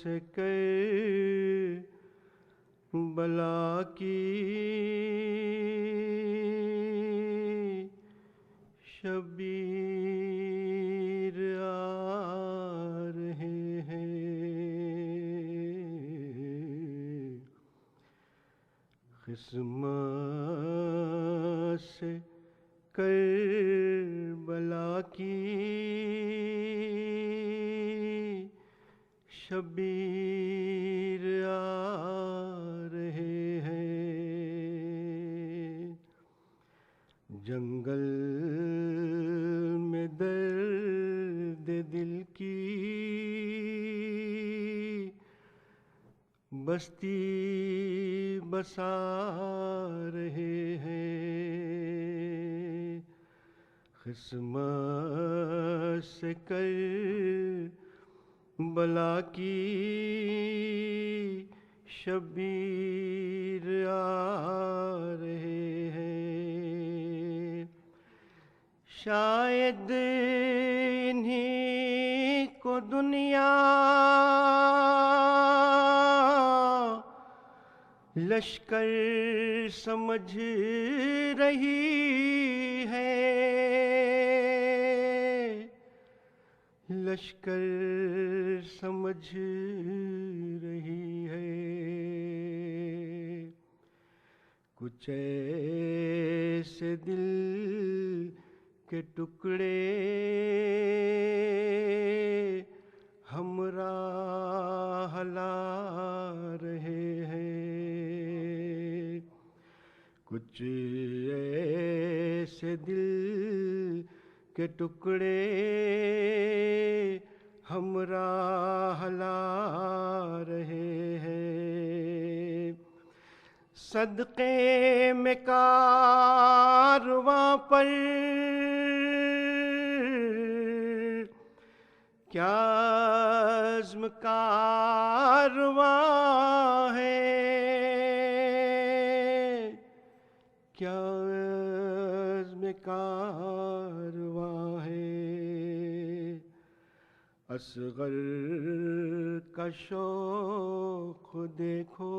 سے بلا کی شبیر آ رہے ہیں، قسمت سے کربلا کی شبیر آ رہے ہیں، جنگل میں درد دل کی بستی بسا رہے ہیں، قسمت سے کربلا کی شبیر آ رہے ہیں، شاید انہیں کو دنیا لشکر سمجھ رہی ہے، لشکر سمجھ رہی ہے، کچھ ایسے دل کے ٹکڑے ہمراہ لا رہے ہیں، کچھ ایسے دل کے ٹکڑے ہمراہ لا رہے ہیں، صدقے میں کارواں پر کیا عزم کارواں ہے، کیا عزم کارواں ہے، اصغر کا شوق دیکھو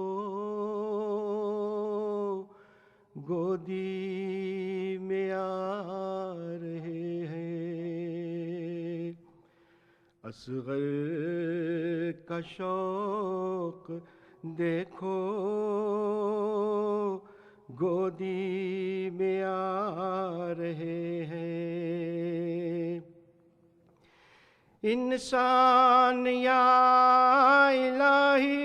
گودی میں آ رہے ہیں، اصغر کا شوق دیکھو گودی میں آ رہے ہیں، انسان یا الہی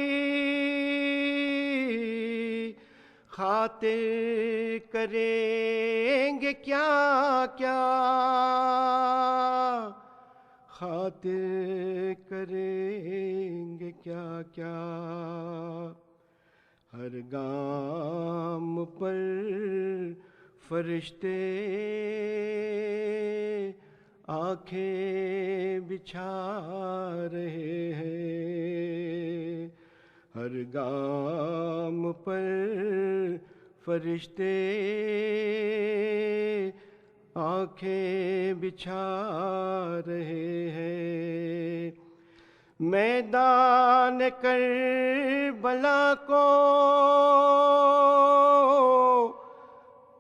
خاطر کریں گے کیا کیا، خاطر کریں گے کیا کیا، ہر گام پر فرشتے آنکھیں بچھا رہے ہیں، ہر گام پر فرشتے آنکھیں بچھا رہے ہیں، میدان کربلا کو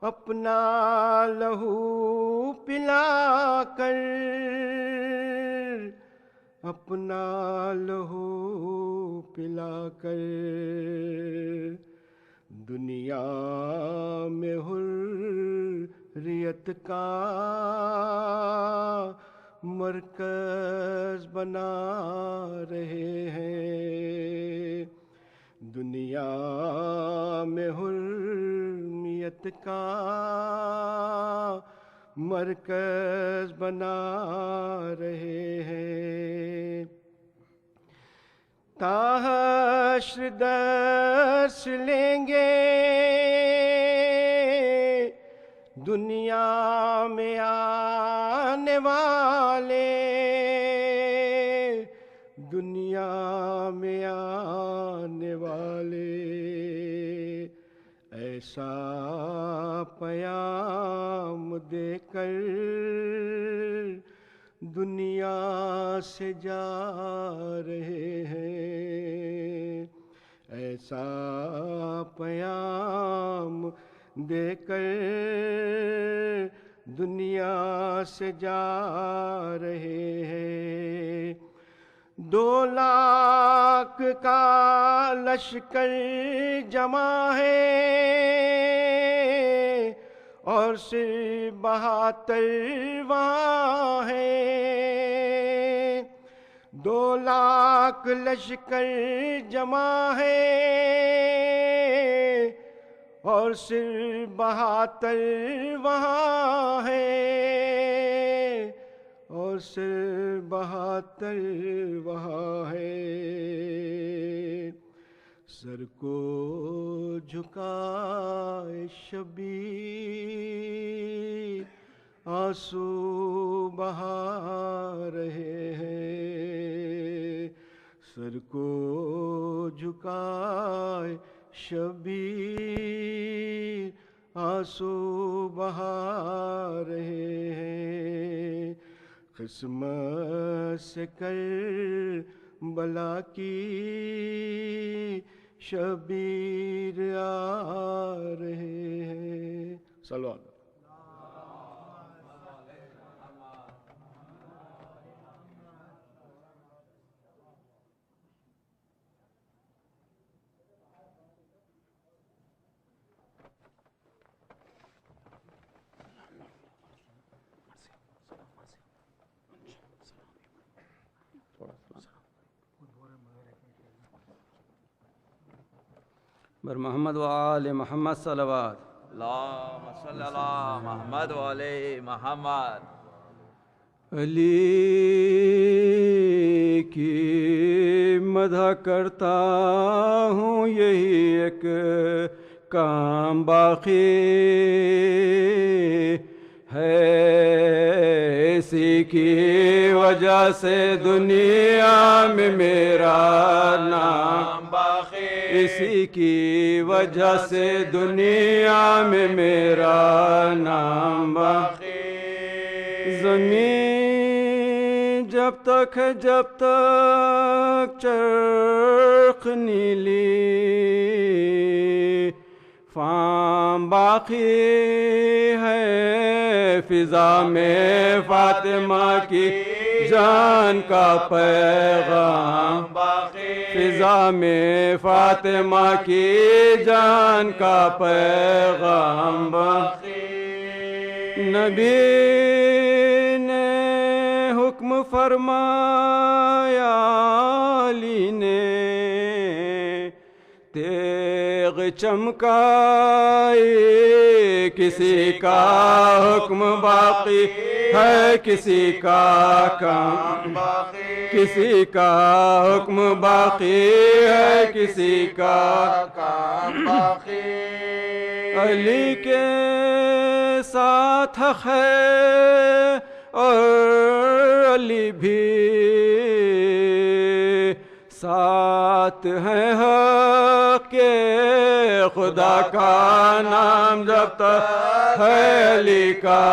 اپنا لہو پلا کر، اپنا لہو پلا کر دنیا میں حریت کا مرکز بنا رہے ہیں، دنیا میں حریت کا مرکز بنا رہے ہیں، تا حشر درس لیں گے دنیا میں آنے والے، دنیا میں آنے والے، ایسا پیام دے کر دنیا سے جا رہے ہیں، ایسا پیام دے کر دنیا سے جا رہے ہیں. 2 لاکھ کا لشکر جمع ہے اور صرف 72 وہاں ہیں. 2 لاکھ لشکر جمع ہے اور صرف 72 وہاں ہیں اور صرف 72 وہاں ہیں. سر کو جھکائے شبیر آنسو بہا رہے ہیں. سر کو جھکائے شبیر آنسو بہا رہے ہیں. قسمت سے کربلا کی شبیر آ رہے ہیں. صلوات. بر محمد و آل محمد صلوات. اللہم صلی اللہ محمد و علیہ محمد. علی کی مدح کرتا ہوں یہی ایک کام باقی ہے. اسی کی وجہ سے دنیا میں میرا نام باقی. اسی کی وجہ سے دنیا میں میرا نام باقی. زمین جب تک چرخ نیلی فام باقی ہے. فضا میں فاطمہ کی جان کا پیغام باقی. فضا میں فاطمہ کی جان کا پیغام باقی. نبی نے حکم فرمایا علی نے تیغ چمکائی. کسی کا حکم باقی ہے کسی کا کام باقی. کسی کا حکم باقی ہے کسی کا کام باقی. علی کے ساتھ ہے اور علی بھی ساتھ ہے حق کے. خدا کا نام جب تک ہے علی کا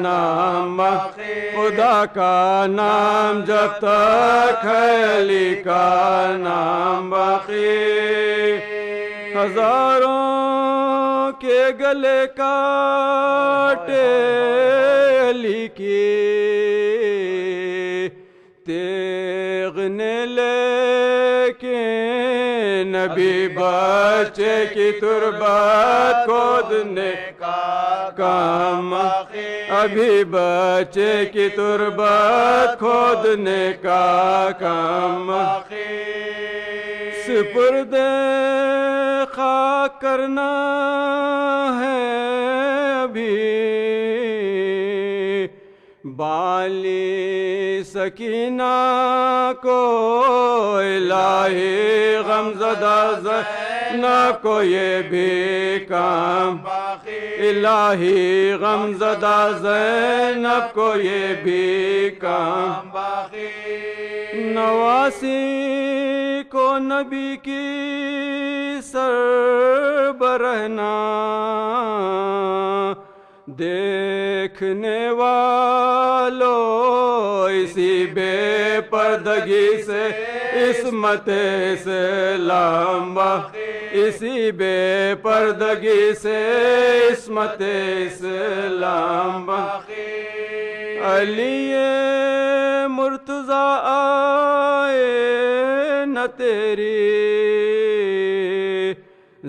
نام باقی. خدا کا نام جب تک ہے علی کا نام باقی. ہزاروں کے گلے کاٹے علی کی تیغ نے لیکن نبی بچے کی تربت کھودنے کا کام. ابھی بچے کی تربت کھودنے کا کام. سپرد خاک کرنا ہے ابھی بالی سکینہ کو. الہی غمزدہ زینب کو یہ بھی کام. الہی غمزدہ زینب کو یہ بھی کام. نواسی کو نبی کی سربرہنا دیکھنے والوں اسی بے پردگی سے عصمت اسلام باقی اسی بے پردگی سے عصمت اسلام باقی علی مرتضیٰ آئے نہ تیری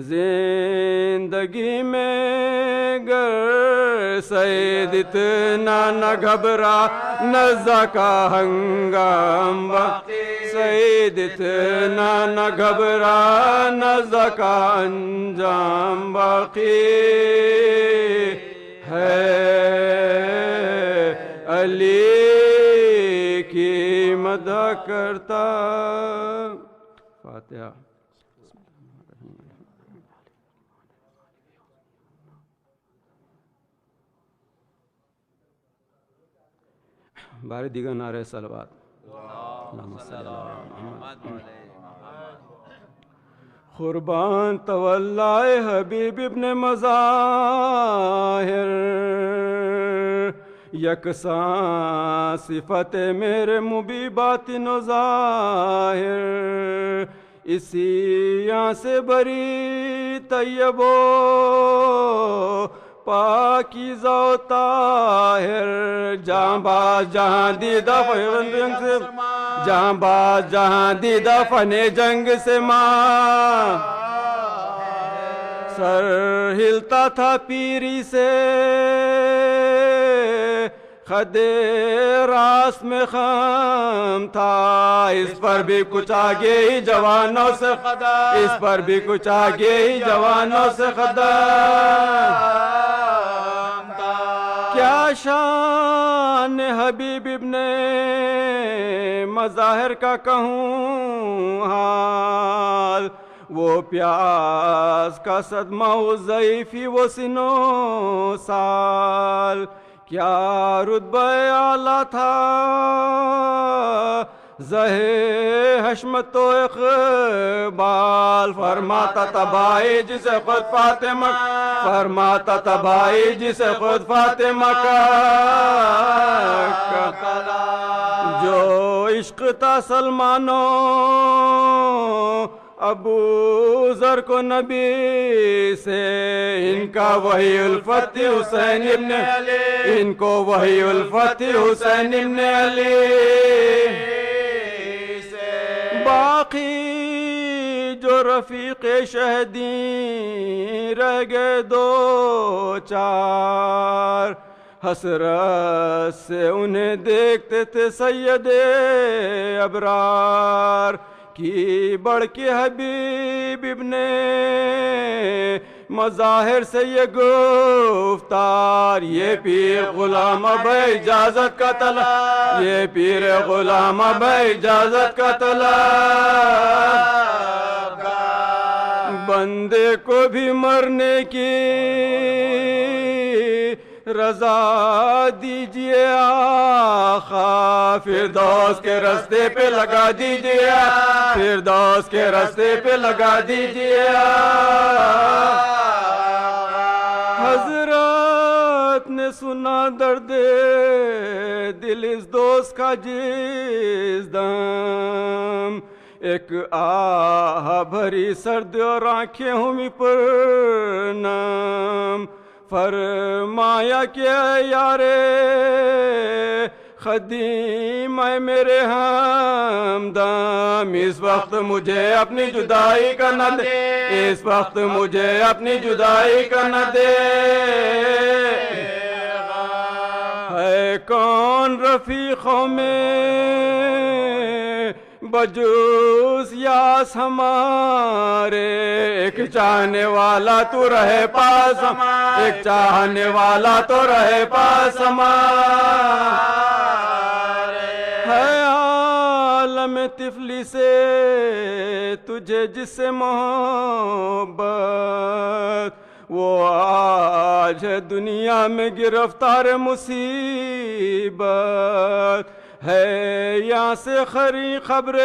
زندگی میں گر سید اتنا نہ گھبرا نزا کا ہنگام باقی سید اتنا نہ گھبرا نزا کا انجام باقی ہے علی کی مدح کرتا فاتحہ بارے دیگر نعرہ صلوات اللہم صلی اللہ قربان تولی حبیب ابن مظاہر یکساں صفت میرے مبی باطن و ظاہر اسی یہاں سے بری طیب و پاکیزہ و طاہر جہاں باز جہاں دیدہ جہاں باز جہاں دیدہ فن جنگ سے ماں سر ہلتا تھا پیری سے خد راست میں خم تھا اس پر بھی کچھ آگے ہی جوانوں سے خدا اس پر بھی کچھ آگے ہی جوانوں سے خدا کیا شان حبیب ابن مظاہر کا کہوں حال وہ پیاس کا صدمہ وہ ضعیفی وہ سنو سال کیا رتبہ اعلیٰ تھا زہے حشمت و اقبال فرماتا تھا بھائی جسے خود فاطمہ فرماتا تھا بھائی جسے خود فاطمہ کا جو عشق تھا سلمانوں ابو ذر کو نبی سے ان کا وہی الفت حسین ابن علی ان کو وہی الفت حسین ابن علی باقی جو رفیق شہدی رہ گئے دو چار حسرت سے انہیں دیکھتے تھے سید ابرار کی بڑھ کے حبیب ابن مظاہر سے یہ گفتار یہ پیر غلام اب اجازت کا طلب یہ پیر غلام اب اجازت کا طلب بندے کو بھی مرنے کی رضا دیجئے آقا فردوس کے راستے پہ لگا دیجئے فردوس کے راستے پہ لگا دیجئے حضرت نے سنا درد دل اس دوست کا جس دم ایک آہ بھری سرد اور آنکھیں ہوئی پر نم فرمایا کہ یارے خدیم اے میرے ہمدم اس وقت مجھے اپنی جدائی کا نہ دے اس وقت مجھے اپنی جدائی کا نہ دے ہے کون رفیقوں میں بجوز یاس ہمارے ایک چاہنے والا تو رہے پاس ایک چاہنے والا تو رہے پاس ہمارے ہے عالم طفلی سے تجھے جس سے محبت وہ آج ہے دنیا میں گرفتار مصیبت ہے یہاں سے خری خبریں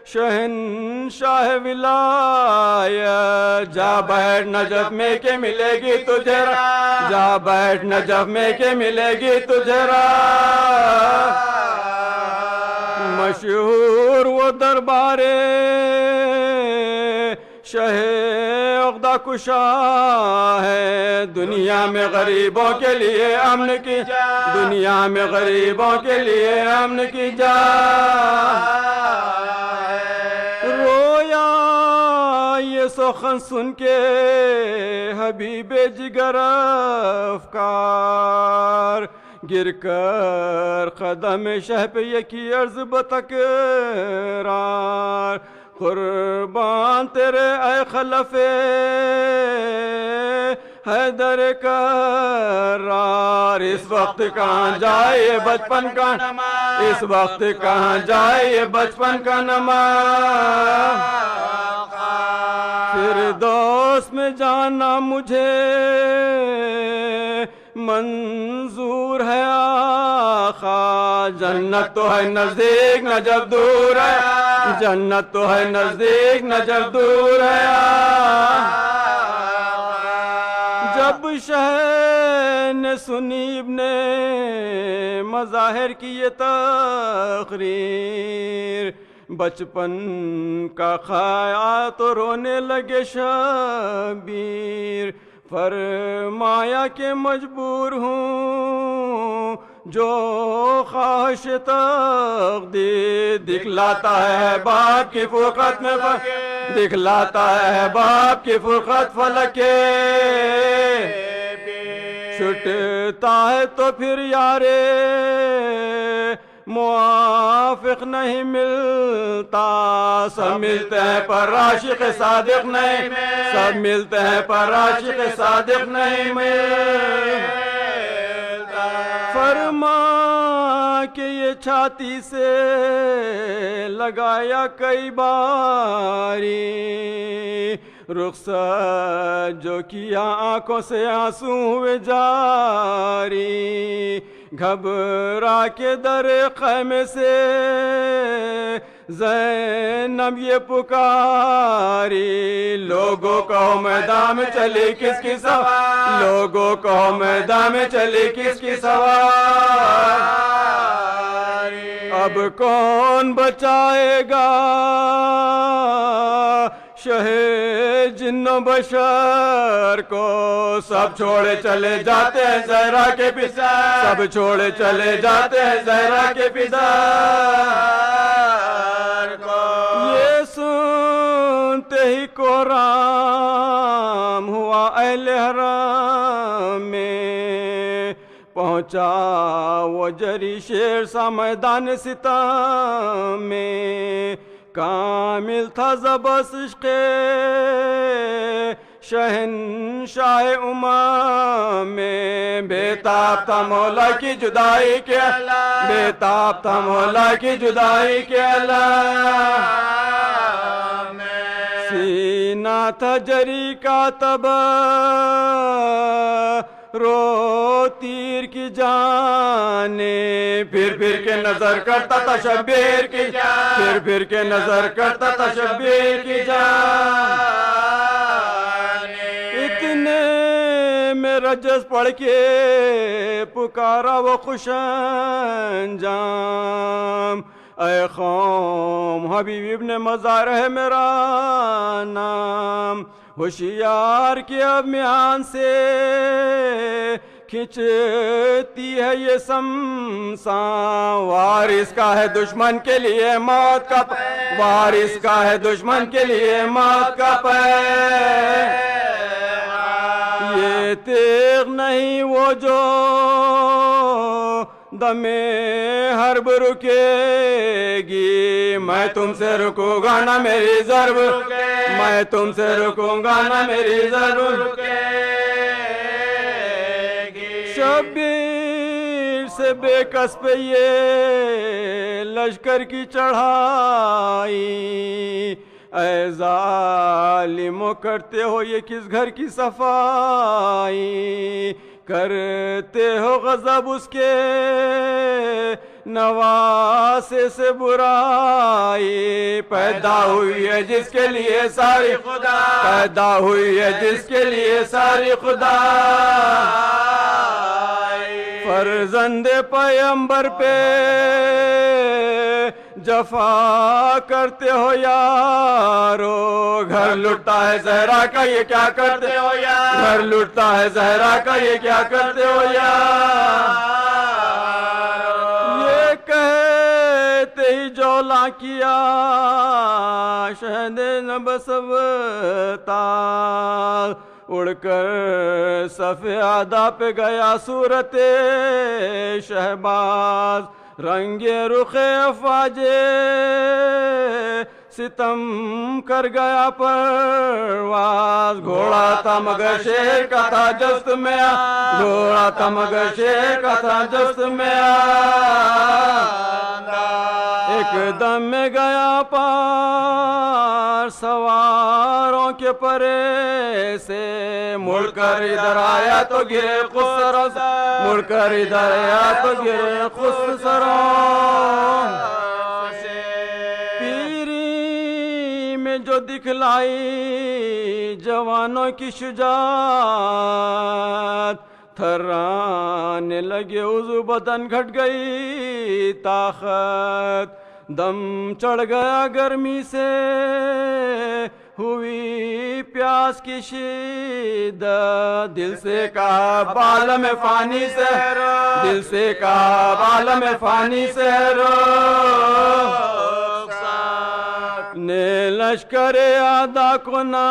شہنشاہ ولایت جا بیٹھ نجف میں کہ ملے گی تجھے جا بیٹھ نجف میں کہ ملے گی تجھے مشہور وہ دربار شہ عقدہ کشا ہے، دنیا میں غریبوں کے لیے امن کی، دنیا میں غریبوں کے لیے امن کی جا رویا یہ سخن سن کے حبیب جگر افکار، گر کر قدم شہ پہ یکی عرض بتکرار، قربان تیرے اے خلف حیدر کرار، اس وقت کہاں جائے یہ بچپن کا نماز، اس وقت کہاں جائے یہ بچپن کا نماز، فردوس میں جانا مجھے منظور ہے آقا، جنت تو ہے نزدیک نہ جب دور ہے، جنت تو ہے نزدیک نہ جب دور ہے، جب شہ نے سنی ابن مظاہر کی یہ تقریر، بچپن کا خیال تو رونے لگے شبیر، فرمایا کہ مجبور ہوں جو خواہش تقدیر، دکھلاتا ہے باپ کی فرقت میں دکھلاتا ہے باپ کی فرقت فلکے، چھٹتا ہے تو پھر یارے موافق نہیں ملتا، سب ملتے ہیں پر عاشق صادق نہیں، سب ملتے ہیں پر عاشق صادق نہیں ملتا، فرما کہ یہ چھاتی سے لگایا کئی باری، رخصت جو کیا آنکھوں سے آنسو ہوئے جاری، گھبرا کے در خیمے سے زینب یہ پکاری، لوگوں کہو میدان میں چلی کس کی سوار، لوگوں کہو میدان میں چلی کس کی سوار، اب کون بچائے گا شہ جن و بشر کو، سب چھوڑے چلے جاتے ہیں زہرا کے پیچھے، سب چھوڑے چلے جاتے ہیں زہرا کے پیچھے کو، یہ سنتے ہی قرآن ہوا اہل حرم میں، پہنچا وہ جری شیر سا میدان ستم میں، کامل تھا ضبط عشق شہنشاہ امم میں، بےتاب تھا مولا کی جدائی کے علم، بےتاب تھا مولا کی جدائی کے علم، سینہ تھا جری کا تب رو تیر کی جانے، پھر پھر کے نظر کرتا تھا شبیر کی جان، پھر پھر کے نظر کرتا تھا شبیر کی جان، اتنے میں رجز پڑھ کے پکارا وہ خوش انجام، اے قوم حبیب ابن مظاہر ہے میرا نام، ہوشیار کے اب میان سے کھنچتی ہے یہ سمسان، وارث کا ہے دشمن کے لیے موت کا وارث کا ہے دشمن کے لیے موت کا یہ تیغ نہیں وہ جو دم حرب رکے گی، میں تم سے رکوں گا نہ میری ضرب، میں تم سے رکوں گا نہ میری ضرب رکے گی، شبیر سے بے کس پہ یہ لشکر کی چڑھائی، اے ظالموں کرتے ہو یہ کس گھر کی صفائی، کرتے ہو غضب اس کے نواسے سے برائی، پیدا ہوئی ہے جس کے لیے ساری خدا، پیدا ہوئی ہے جس کے لیے ساری خدا، فرزند پیمبر پہ جفا کرتے ہو یارو گھر لٹتا ہے زہرا کا یہ کیا کرتے ہو یار گھر لٹتا ہے زہرا کا یہ کیا کرتے ہو یار یہ کہتے ہی جولا کیا شہد نبسبتا اڑ کر سفیادہ پہ گیا صورت شہباز رنگ رخ افواجے ستم کر گیا پرواز گھوڑا تھا مگر شیر کا تھا جست میں گھوڑا تھا مگر شیر کا تھا جست میں ایک دم میں گیا پار سواروں کے پرے سے مڑ کر ادھر آیا تو گرے خسروں مڑ کر ادھر آیا تو گرے خسروں پیری میں جو دکھلائی جوانوں کی شجاعت تھرانے لگے عضو بدن گھٹ گئی طاقت دم چڑھ گیا گرمی سے ہوئی پیاس کی شدت دل سے کہا بالم فانی سے دل سے کہا بالم فانی سے نے لشکر آدھا کو نہ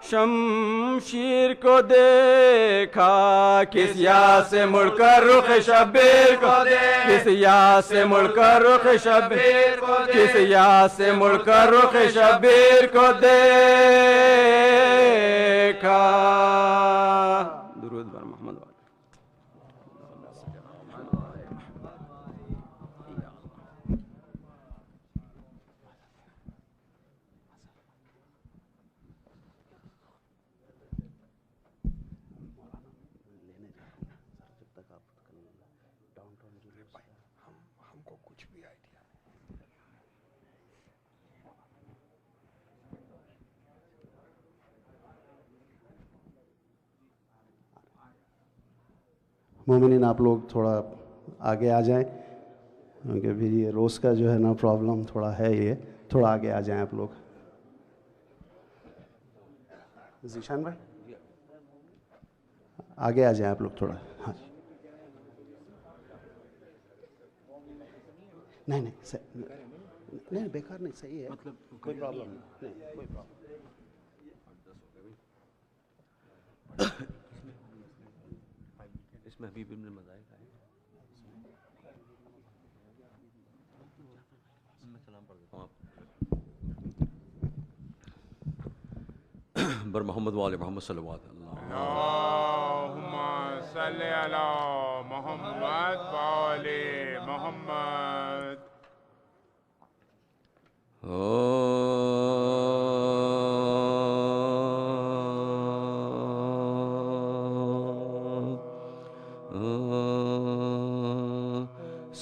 شمشیر کو دیکھا کس یا سے مڑ کر رخ شبیر کو کس یا سے مڑ کر رخ شبیر کو کس یا سے مڑ کر رخ شبیر کو دیکھا درود بر محمد مومنین آپ لوگ تھوڑا آگے آ جائیں کیونکہ پھر یہ روز کا جو ہے نا پرابلم تھوڑا ہے یہ تھوڑا آگے آ جائیں آپ لوگ ذیشان بھائی آگے آ جائیں آپ لوگ تھوڑا ہاں نہیں نہیں بیکار نہیں صحیح ہے مطلب کوئی پرابلم نہیں کوئی پرابلم میں حبیب ابن مذاہب ہے میں سلام پڑھ دیتا ہوں آپ بر محمد وآل محمد صلی اللہ علیہ وسلم اللہم صلی علی محمد وآل محمد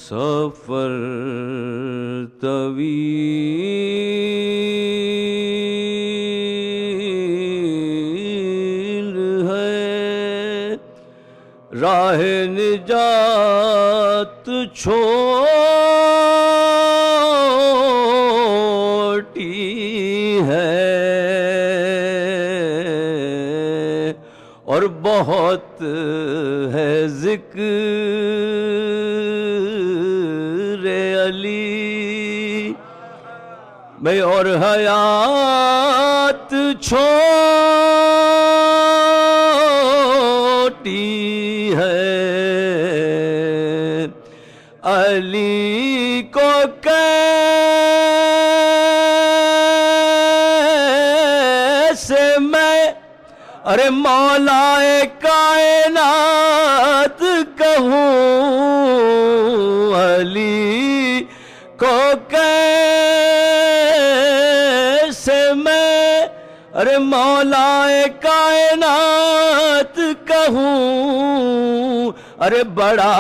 سفر طویل ہے راہ نجات چھوٹی ہے اور بہت ہے ذکر علی میں اور حیات چھوٹی ہے علی کو کیسے میں ارے مولا کائنات کہوں علی کو کیسے میں ارے مولا کائنات کہوں ارے بڑا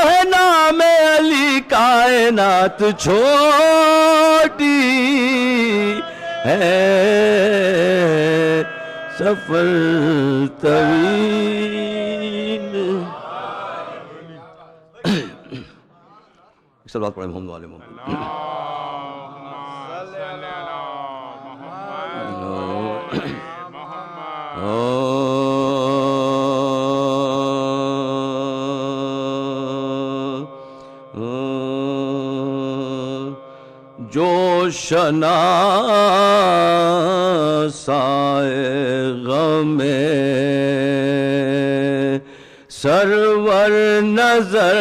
ہے نام علی کائنات چھوٹی ہے سفر طویل صلوات پڑھیں محمد والے محمد. جو شناسائے غم سرور نظر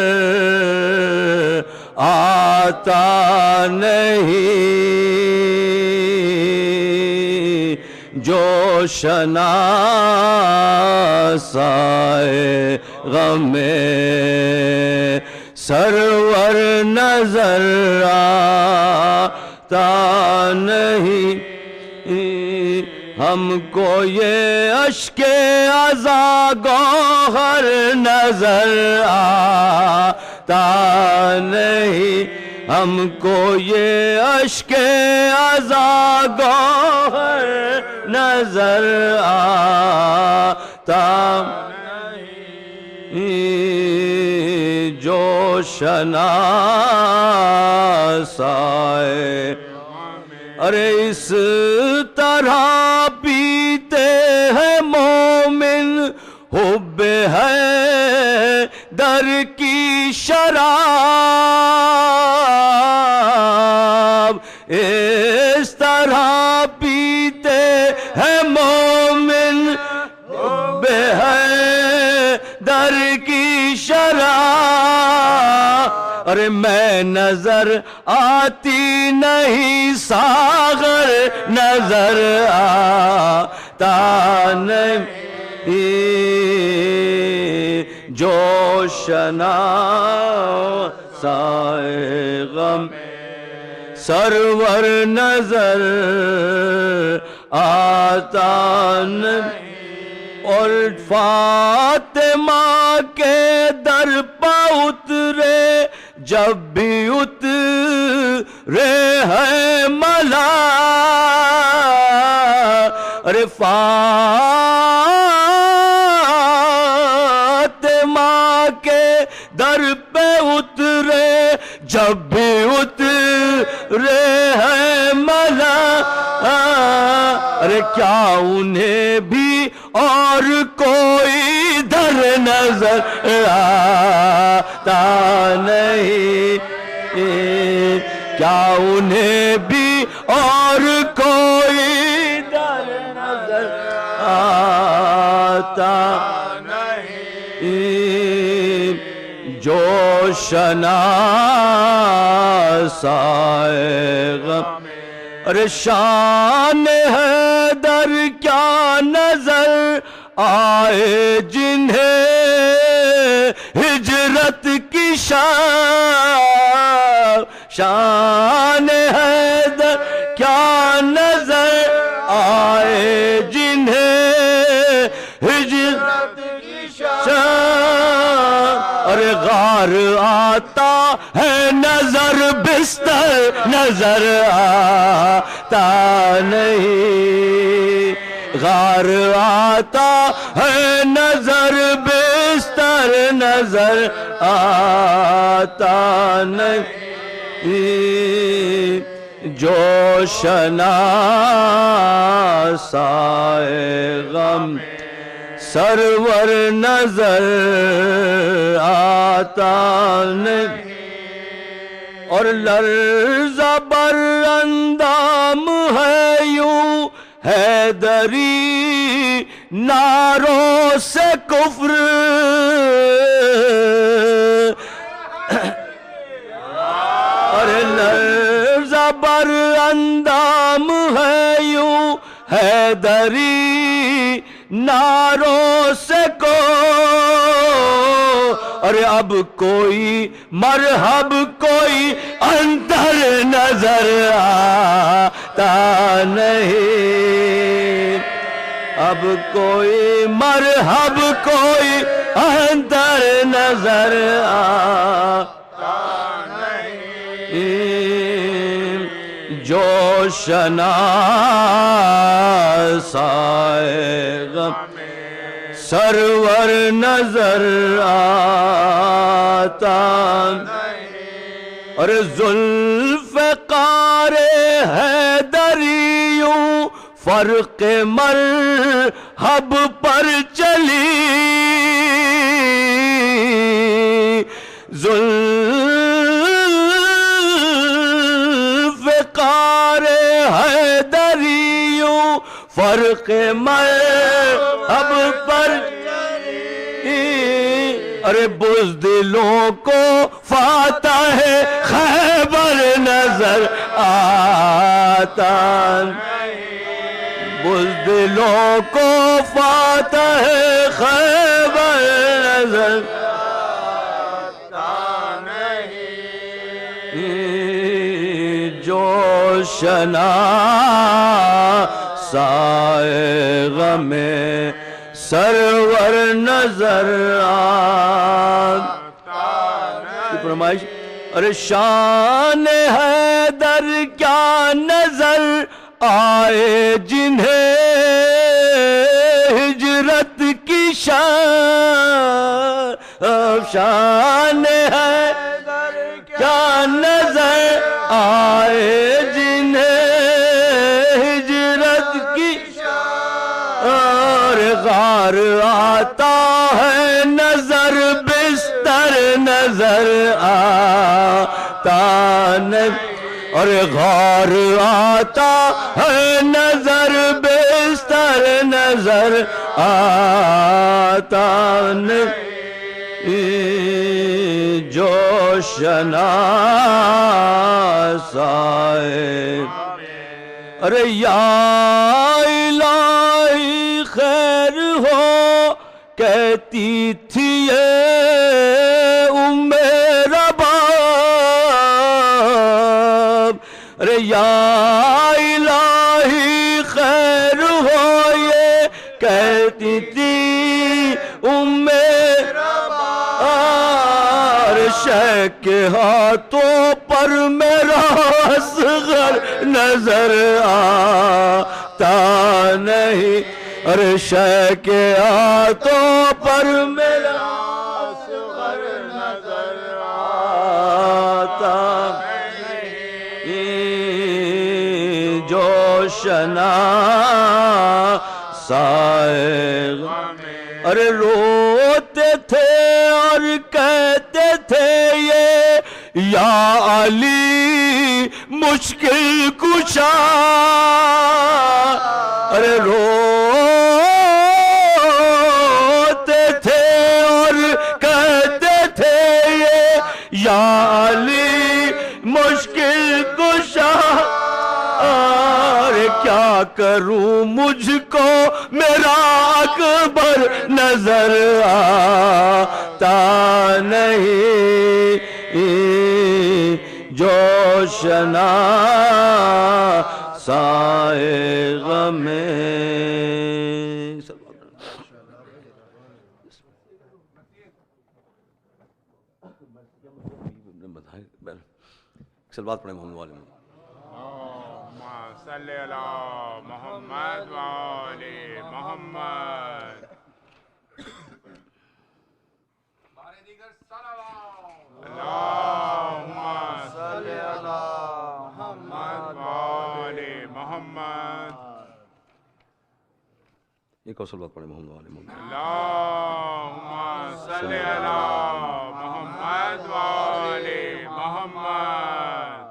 آتا نہیں، جو شناسائے غم سرور نظر آتا نہیں، ہم کو یہ اشک عزا گوہر نظر آتا نہیں، ہم کو یہ اشک عزا گوہر نظر آتا نہیں، جو شناسائے ارے اس طرح پیتے ہیں مومن حب ہے در کی شراب، اس طرح پیتے ہیں مومن حب ہے در کی شراب، ارے میں نظر آتی نہیں ساغر نظر آتا نہیں، جو شناسائے غم سرور نظر آتا نہیں، اور فاطمہ کے در پہ اترے جب بھی اترے ہیں ملا، ارے فاطمہ کے در پہ اترے جب بھی اترے ہیں ملا، ارے کیا انہیں بھی اور کوئی در نظر آتا نہیں، کیا انہیں بھی اور کوئی در نظر آتا نہیں، جو شناسائے غم ارے شان حیدر کیا نظر آئے جنہیں ہجرت کی شان حیدر کیا نظر آئے جنہیں ہجرت کی شان، ارے غار آتا ہے نظر بستر نظر آتا نہیں، غار آتا ہے نظر بستر نظر آتا نہیں، جو شناسائے غم سرور نظر آتا نہیں، اور لرزہ بر اندام ہے یوں حیدری ناروں سے کفر، اور لرزہ بر اندام ہے یوں حیدری ناروں سے کو، ارے اب کوئی مرحب کوئی اندر نظر آتا نہیں، اب کوئی مرحب کوئی اندر نظر آتا نہیں، جو شناسائے غم سرور نظر آتا، اور ذوالفقار حیدریوں فرق مرحب پر چلی ذوالفقار حیدریوں فرق مرحب پر ارے بزدلوں کو فاتح خیبر نظر آتا بزدلوں کو فاتح خیبر نظر جو شناسائے غم سرور نظر آتا فرمائش ارے شان حیدر کیا نظر آئے جنہیں ہجرت کی شان حیدر کیا نظر آئے جنہیں ہجرت کی اور غار آتا ہے نظر بستر نظر آتا اور غار آتا ہے نظر بستر نظر آتا جو شناسائے ارے یا الہی خیر ہو کہتی تھی یہ ام رباب ارے یا الہی خیر ہو یہ کہتی تھی ام شہ کے ہاتھوں پر میرا اصغر نظر آتا نہیں ارے شہ کے ہاتھوں پر میرا اصغر نظر آتا نہیں جو شناسائے ارے روتے تھے اور کہتے تھے یہ یا علی مشکل کشا ارے روتے تھے اور کہتے تھے یہ یا علی مشکل کشا کیا کروں مجھ کو میرا اکبر نظر آتا نہیں جو شناسائے غم صلوات پڑھیں محمد والے صلی اللہ محمد وآلِ محمد اللہم صلی اللہ محمد وآلِ محمد ایک اور صلوات پڑھیں محمد والے محمد اللہم صلی اللہ محمد وآلِ محمد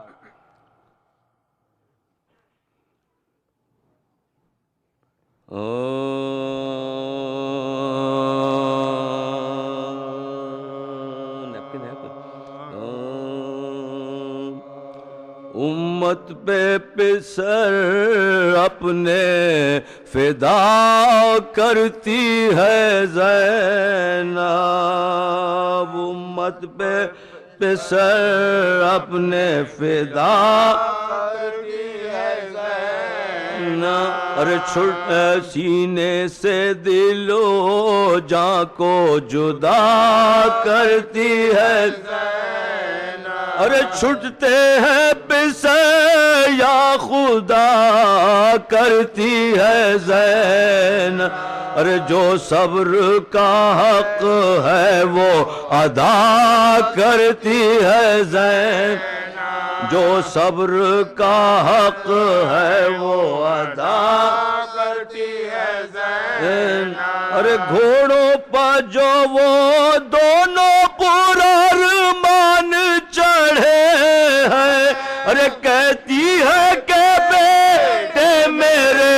امت پہ پسر اپنے فدا کرتی ہے زینب امت پہ پسر اپنے فدا کرتی ہے زینب ارے چھٹ سینے سے دل و جاں کو جدا کرتی ہے ارے چھٹتے ہیں پسے یا خدا کرتی ہے زین ارے جو صبر کا حق ہے وہ ادا کرتی ہے زینب، جو صبر کا حق ہے وہ ادا کرتی ہے زینب، ارے گھوڑوں پر جو وہ دونوں پرارمان چڑھے ہیں، ارے کہتی ہے کہ بیٹے میرے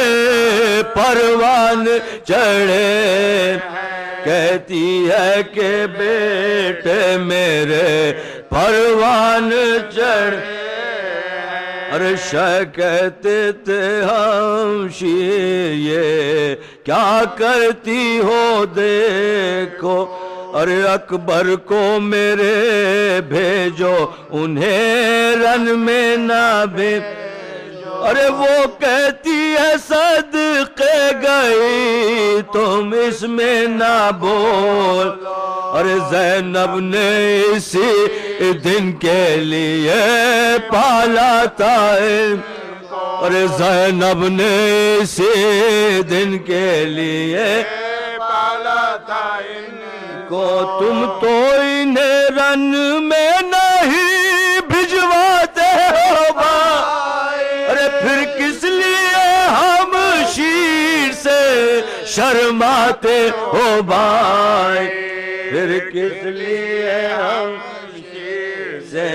پروان چڑھے، کہتی ہے کہ بیٹے میرے پروان چڑھے، ارے شاہ کہتے تھے ہم شیر یہ کیا کرتی ہو دیکھو، ارے اکبر کو میرے بھیجو انہیں رن میں نہ بھیجو، ارے وہ کہتی ہے صدقے گئی تم اس میں نہ بول، ارے زینب نے اسی دن کے لیے پالا تھا، ارے زینب نے اسی دن کے لیے پالا تھا ان کو، تم تو انہیں رن میں نہیں بھجواتے ہو بھائی، ارے پھر کس لیے ہم شیر سے شرماتے ہو بھائی، پھر کس لیے ہم شیر سے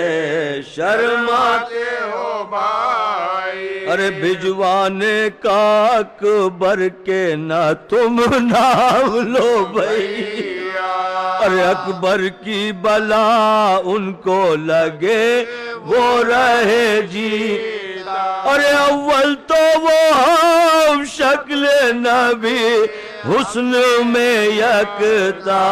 شرماتے ہو بھائی، ارے بھجوانے کا اکبر کے نہ تم نام لو بھائی، ارے اکبر کی بلا ان کو لگے وہ رہے جی، ارے اول تو وہ ہم شکل نبی حسن میں یکتا،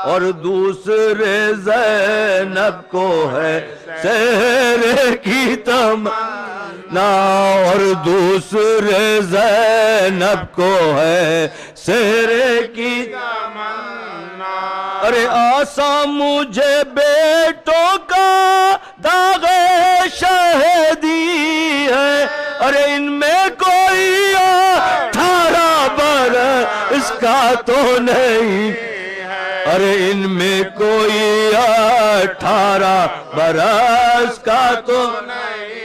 اور دوسرے زینب کو ہے سحر کی تمنا، اور دوسرے زینب کو ہے سحر کی تمنا، ارے آسا مجھے بیٹوں کا داغ شہدی ہے، ارے ان میں کوئی 18 برس کا تو نہیں، ارے ان میں کوئی 18 برس کا تو نہیں،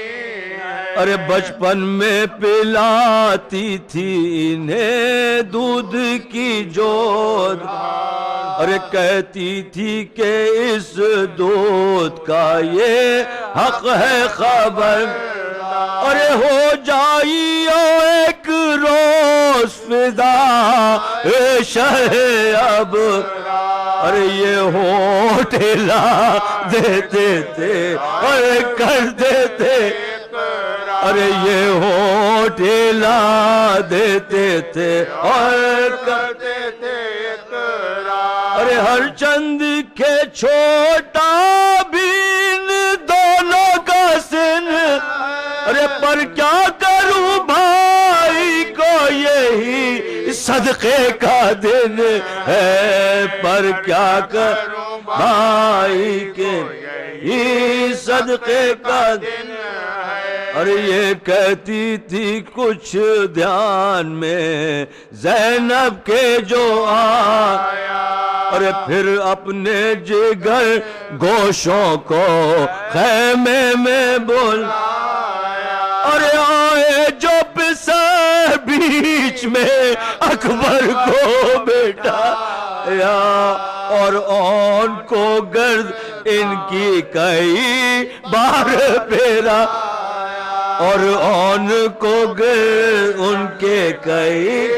ارے بچپن میں پلاتی تھی انہیں دودھ کی جوت، ارے کہتی تھی کہ اس دودھ کا یہ حق ہے خبر، ارے ہو جائیو ایک روز فدا اے شہ اب، ارے یہ ہونٹ ہلا دیتے تھے ارے کرتے تھے، ارے یہ ہونٹ ہلا دیتے تھے اور کرتے تھے، ارے ہر چند کے چھوٹا بھی ان دونوں کا سن، ارے پر کیا کروں بھائی کو یہی صدقے کا دن ہے، پر کیا کروں بھائی کے یہی صدقے کا دن ہے، اور یہ کہتی تھی کچھ دھیان میں زینب کے جو آیا، ارے پھر اپنے جگر گوشوں کو خیمے میں بلایا، ارے آئے جو پسر بیچ میں اکبر کو بیٹھایا، اور اون کو گرد ان کی کئی بار پھیرا، اور اون کو گرد ان کے کئی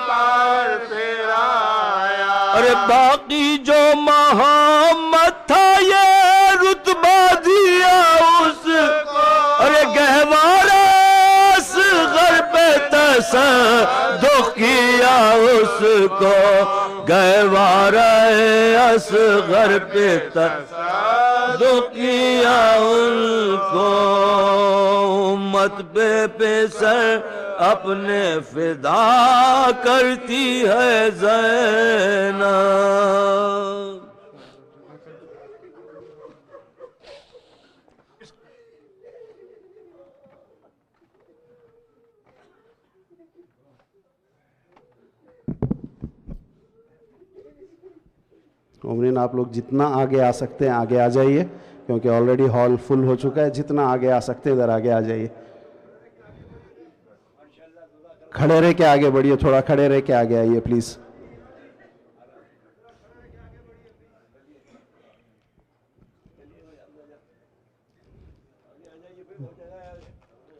بار پھیرایا، ارے باقی جو محمد تھا یہ رتبہ دیا اس کو، ارے گہوارہ اصغر پہ تصدق کیا اس کو، گہوارہ اصغر پہ تصدق کیا ان کو، امت پہ سر اپنے فدا کرتی ہے زینب۔ مومنین آپ لوگ جتنا آگے آ سکتے ہیں آگے آ جائیے، کیونکہ آلریڈی ہال فل ہو چکا ہے. جتنا آگے آ سکتے ہیں ادھر آگے آ جائیے. کھڑے رہ کے آگے بڑھیے، تھوڑا کھڑے رہ کے آگے آئیے پلیز.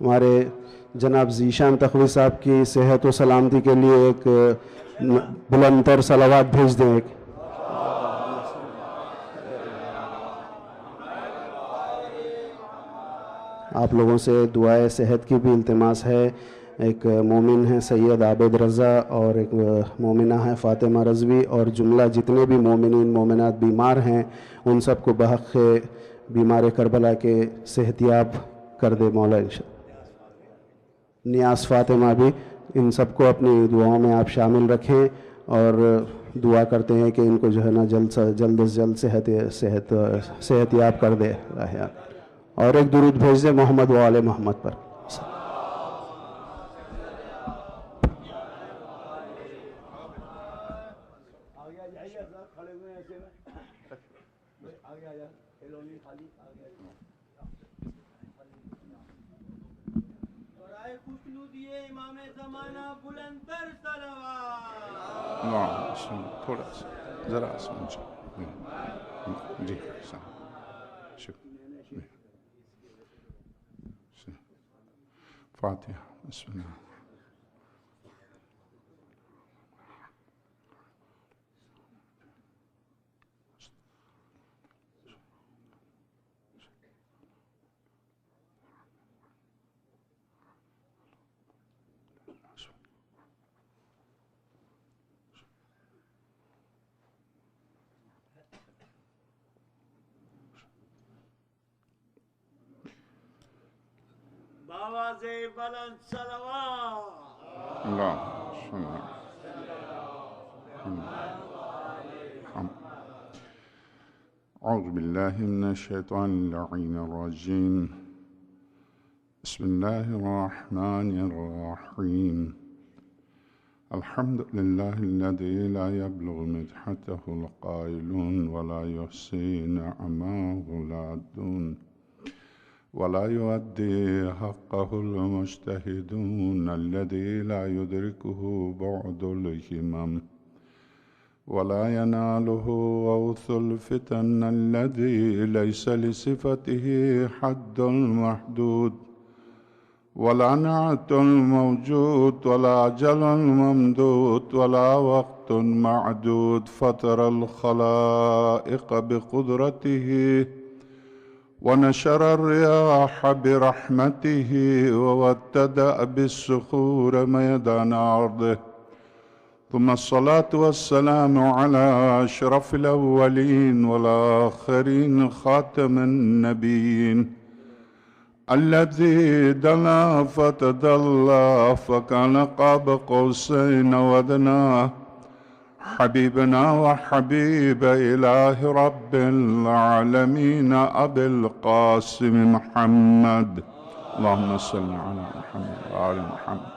ہمارے جناب ذیشان تخوی صاحب کی صحت و سلامتی کے لیے ایک بلند تر صلوات بھیج دیں. ایک آپ لوگوں سے دعائے صحت کی بھی التماس ہے. ایک مومن ہیں سید عابد رضا اور ایک مومنہ ہیں فاطمہ رضوی، اور جملہ جتنے بھی مومنین مومنات بیمار ہیں ان سب کو بحق بیمار کربلا کے صحت یاب کر دے مولا انشاءاللہ. نیاز فاطمہ بھی، ان سب کو اپنی دعاؤں میں آپ شامل رکھیں اور دعا کرتے ہیں کہ ان کو جو ہے نا جلد سے جلد صحت یاب کر دے. اور ایک درود بھیج دے محمد و آل محمد پر. تھوڑا سا ذرا سمجھ جی فاتحہ بسم اللہ. آواز بلند صلوات. أعوذ بالله من الشيطان اللعين الرجيم. بسم الله الرحمن الرحيم. الحمد لله الذي لا يبلغ مدحته القائلون ولا يحصي نعمه العادون ولا يؤدي حقه المجتهدون الذي لا يدركه بعد الهمم ولا يناله غوث الفتن الذي ليس لصفته حد محدود ولا نعت موجود ولا أجل ممدود ولا وقت معدود. فطر الخلائق بقدرته ونشر الرياح برحمته ووتد بالصخور ميدان أرضه. ثم الصلاة والسلام على أشرف الأولين والآخرين خاتم النبيين الذي دنا فتدلى فكان قاب قوسين وأدنى حبيبنا وحبيب إله رب العالمين أبي القاسم محمد. اللهم صل على محمد وآل محمد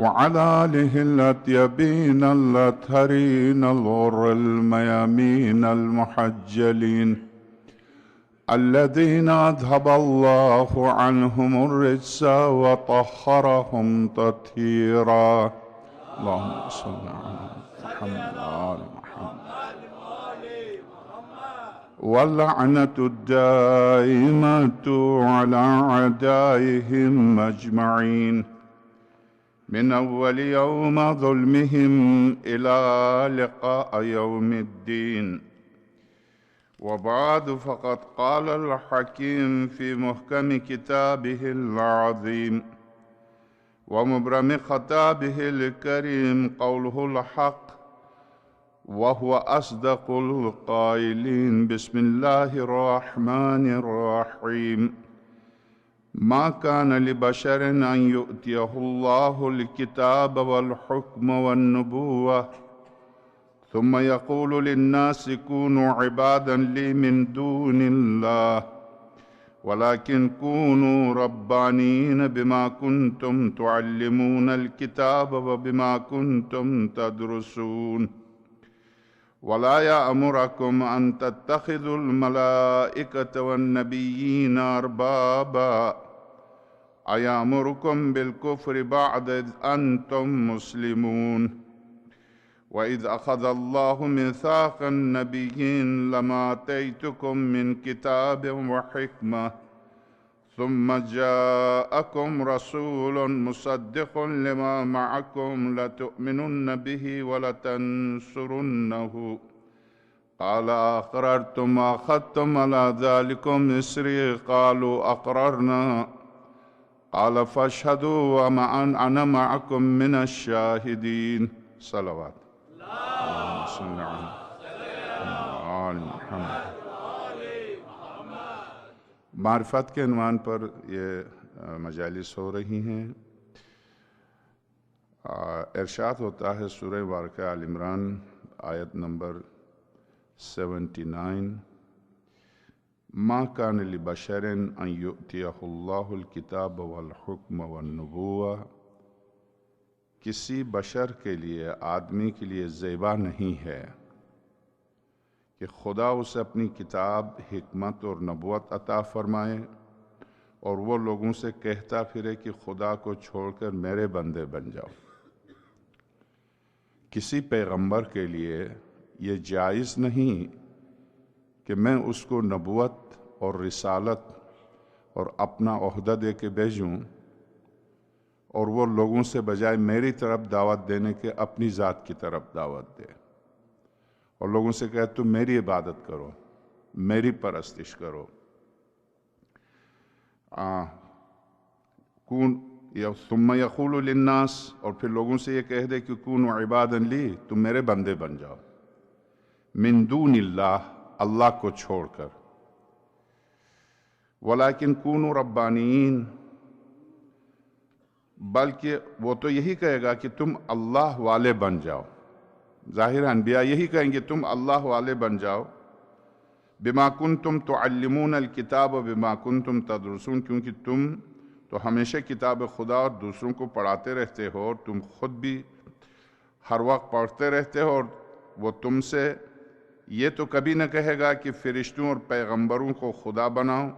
وعلى آله الأطيبين الأطهرين الغر الميامين المحجلين الذين أذهب الله عنهم الرجس وطهرهم تطهيرا. اللهم صل على محمد وآل محمد. واللعنة الدائمة على أعدائهم أجمعين من أول يوم ظلمهم إلى لقاء يوم الدين. وبعد فقد قال الحكيم في محكم كتابه العظيم ومبرم خطابه الكريم قوله الحق وهو أصدق القائلين. بسم الله الرحمن الرحيم. ما كان لبشر أن يؤتيه الله الكتاب والحكم والنبوة ثم يقول للناس كونوا عبادا لي من دون الله ولكن كونوا ربانيين بما كنتم تعلمون الكتاب وبما كنتم تدرسون. ولا يأمركم أن تتخذوا الملائكة والنبيين أربابا أيأمركم بالكفر بعد إذ أنتم مسلمون وإذ أخذ الله ميثاق النبيين لما آتيتكم من كتاب وحكمة ثم جاءكم رسول مصدق لما معكم لتؤمنن به ولتنصرنه قال أقررتم وأخذتم على ذلكم إصري قالوا أقررنا قال فاشهدوا وأنا معكم من الشاهدين صلوات اللهم صل على آل محمد. معرفت کے عنوان پر یہ مجالس ہو رہی ہیں. ارشاد ہوتا ہے سورہ مبارکہ آل عمران آیت نمبر 79 ما کان لبشر ان یؤتیہ اللہ الکتاب والحکم والنبوہ. کسی بشر کے لیے، آدمی کے لیے زیبا نہیں ہے کہ خدا اسے اپنی کتاب، حکمت اور نبوت عطا فرمائے اور وہ لوگوں سے کہتا پھرے کہ خدا کو چھوڑ کر میرے بندے بن جاؤ. کسی پیغمبر کے لیے یہ جائز نہیں کہ میں اس کو نبوت اور رسالت اور اپنا عہدہ دے کے بھیجوں اور وہ لوگوں سے بجائے میری طرف دعوت دینے کے اپنی ذات کی طرف دعوت دے اور لوگوں سے کہے تم میری عبادت کرو، میری پرستش کرو. ثم یقول للناس، اور پھر لوگوں سے یہ کہہ دے کہ کونوا عبادا لی، تم میرے بندے بن جاؤ، من دون اللہ، اللہ کو چھوڑ کر. ولیکن کونوا ربانیین، بلکہ وہ تو یہی کہے گا کہ تم اللہ والے بن جاؤ. ظاہر انبیاء یہی کہیں گے تم اللہ والے بن جاؤ. بما کنتم تعلمون الکتاب بما کنتم تدرسون، کیونکہ تم تو ہمیشہ کتاب خدا اور دوسروں کو پڑھاتے رہتے ہو اور تم خود بھی ہر وقت پڑھتے رہتے ہو، اور وہ تم سے یہ تو کبھی نہ کہے گا کہ فرشتوں اور پیغمبروں کو خدا بناؤ.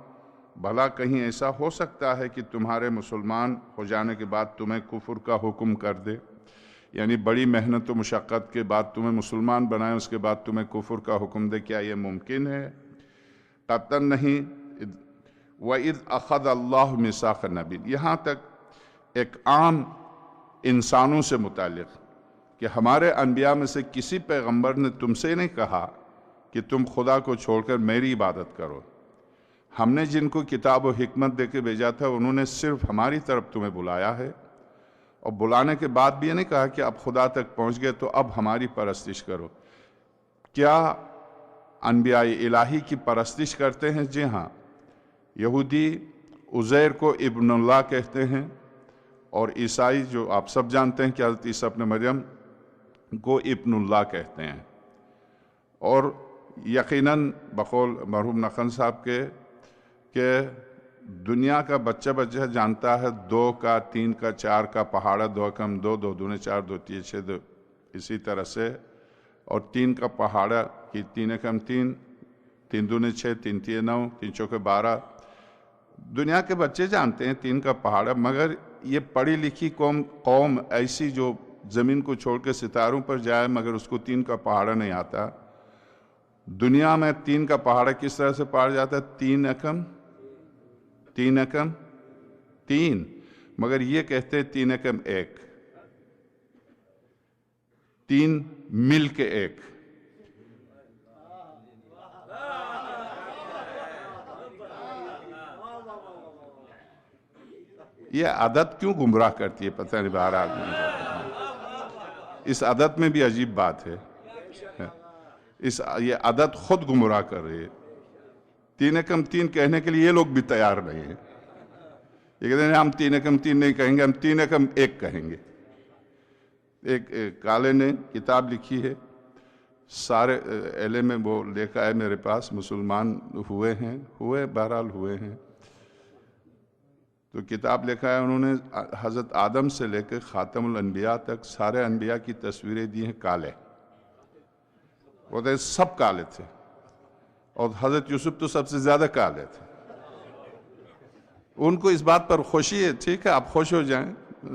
بھلا کہیں ایسا ہو سکتا ہے کہ تمہارے مسلمان ہو جانے کے بعد تمہیں کفر کا حکم کر دے؟ یعنی بڑی محنت و مشقت کے بعد تمہیں مسلمان بنائے، اس کے بعد تمہیں کفر کا حکم دے؟ کیا یہ ممکن ہے؟ قطعاً نہیں. وَإِذْ أَخَذَ اللَّهُ مِيثَاقَ النَّبِيِّينَ، یہاں تک ایک عام انسانوں سے متعلق کہ ہمارے انبیاء میں سے کسی پیغمبر نے تم سے نہیں کہا کہ تم خدا کو چھوڑ کر میری عبادت کرو. ہم نے جن کو کتاب و حکمت دے کے بھیجا تھا انہوں نے صرف ہماری طرف تمہیں بلایا ہے، اور بلانے کے بعد بھی یہ نہیں کہا کہ اب خدا تک پہنچ گئے تو اب ہماری پرستش کرو. کیا انبیاء الہی کی پرستش کرتے ہیں؟ جی ہاں. یہودی عزیر کو ابن اللہ کہتے ہیں، اور عیسائی جو آپ سب جانتے ہیں کہ حضرت عیسیٰ ابن مریم کو ابن اللہ کہتے ہیں. اور یقیناً بقول مرحوم نخن صاحب کے کہ دنیا کا بچہ جانتا ہے 2 کا 3 کا 4 کا پہاڑا، 2 کم 2، 2 دونے 4، 2 تیے 6، 2 اسی طرح سے، اور 3 کا پہاڑا کی 3 کم 3، 3 دونے 6، 3 تیے 9، 3 چوکے 12. دنیا کے بچے جانتے ہیں 3 کا پہاڑا، مگر یہ پڑھی لکھی قوم ایسی جو زمین کو چھوڑ کے ستاروں پر جائے مگر اس کو 3 کا پہاڑا نہیں آتا. دنیا میں 3 کا پہاڑا کس طرح سے پاڑ جاتا ہے؟ 3 اکم 3، مگر یہ کہتے ہیں 3 اکم 1، 3 مل کے 1. یہ عدد کیوں گمراہ کرتی ہے پتہ نہیں باہر آدمی. اس عدد میں بھی عجیب بات ہے، یہ عدد خود گمراہ کر رہی ہے. 3 اکم 3 کہنے کے لیے یہ لوگ بھی تیار نہیں ہیں. یہ کہتے ہیں ہم 3 اکم 3 نہیں کہیں گے، ہم 3 اکم 1 کہیں گے. ایک کالے نے کتاب لکھی ہے، سارے اہلے میں وہ لکھا ہے میرے پاس، مسلمان بہرحال ہوئے ہیں. تو کتاب لکھا ہے انہوں نے حضرت آدم سے لے کے خاتم الانبیاء تک سارے انبیاء کی تصویریں دی ہیں کالے. وہ تو سب کالے تھے، اور حضرت یوسف تو سب سے زیادہ کالے تھے۔ ان کو اس بات پر خوشی ہے، ٹھیک ہے آپ خوش ہو جائیں،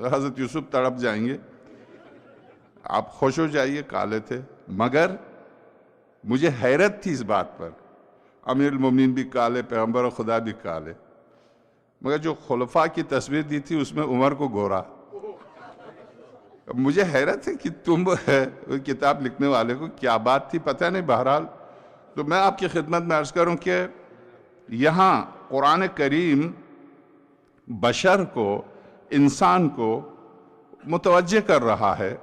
حضرت یوسف تڑپ جائیں گے، آپ خوش ہو جائیے، کالے تھے۔ مگر مجھے حیرت تھی اس بات پر، امیر المومنین بھی کالے، پیغمبر خدا بھی کالے، مگر جو خلفاء کی تصویر دی تھی اس میں عمر کو گورا۔ مجھے حیرت ہے کہ تم کتاب لکھنے والے کو کیا بات تھی، پتہ نہیں۔ بہرحال تو میں آپ کی خدمت میں عرض کروں کہ یہاں قرآن کریم بشر کو، انسان کو متوجہ کر رہا ہے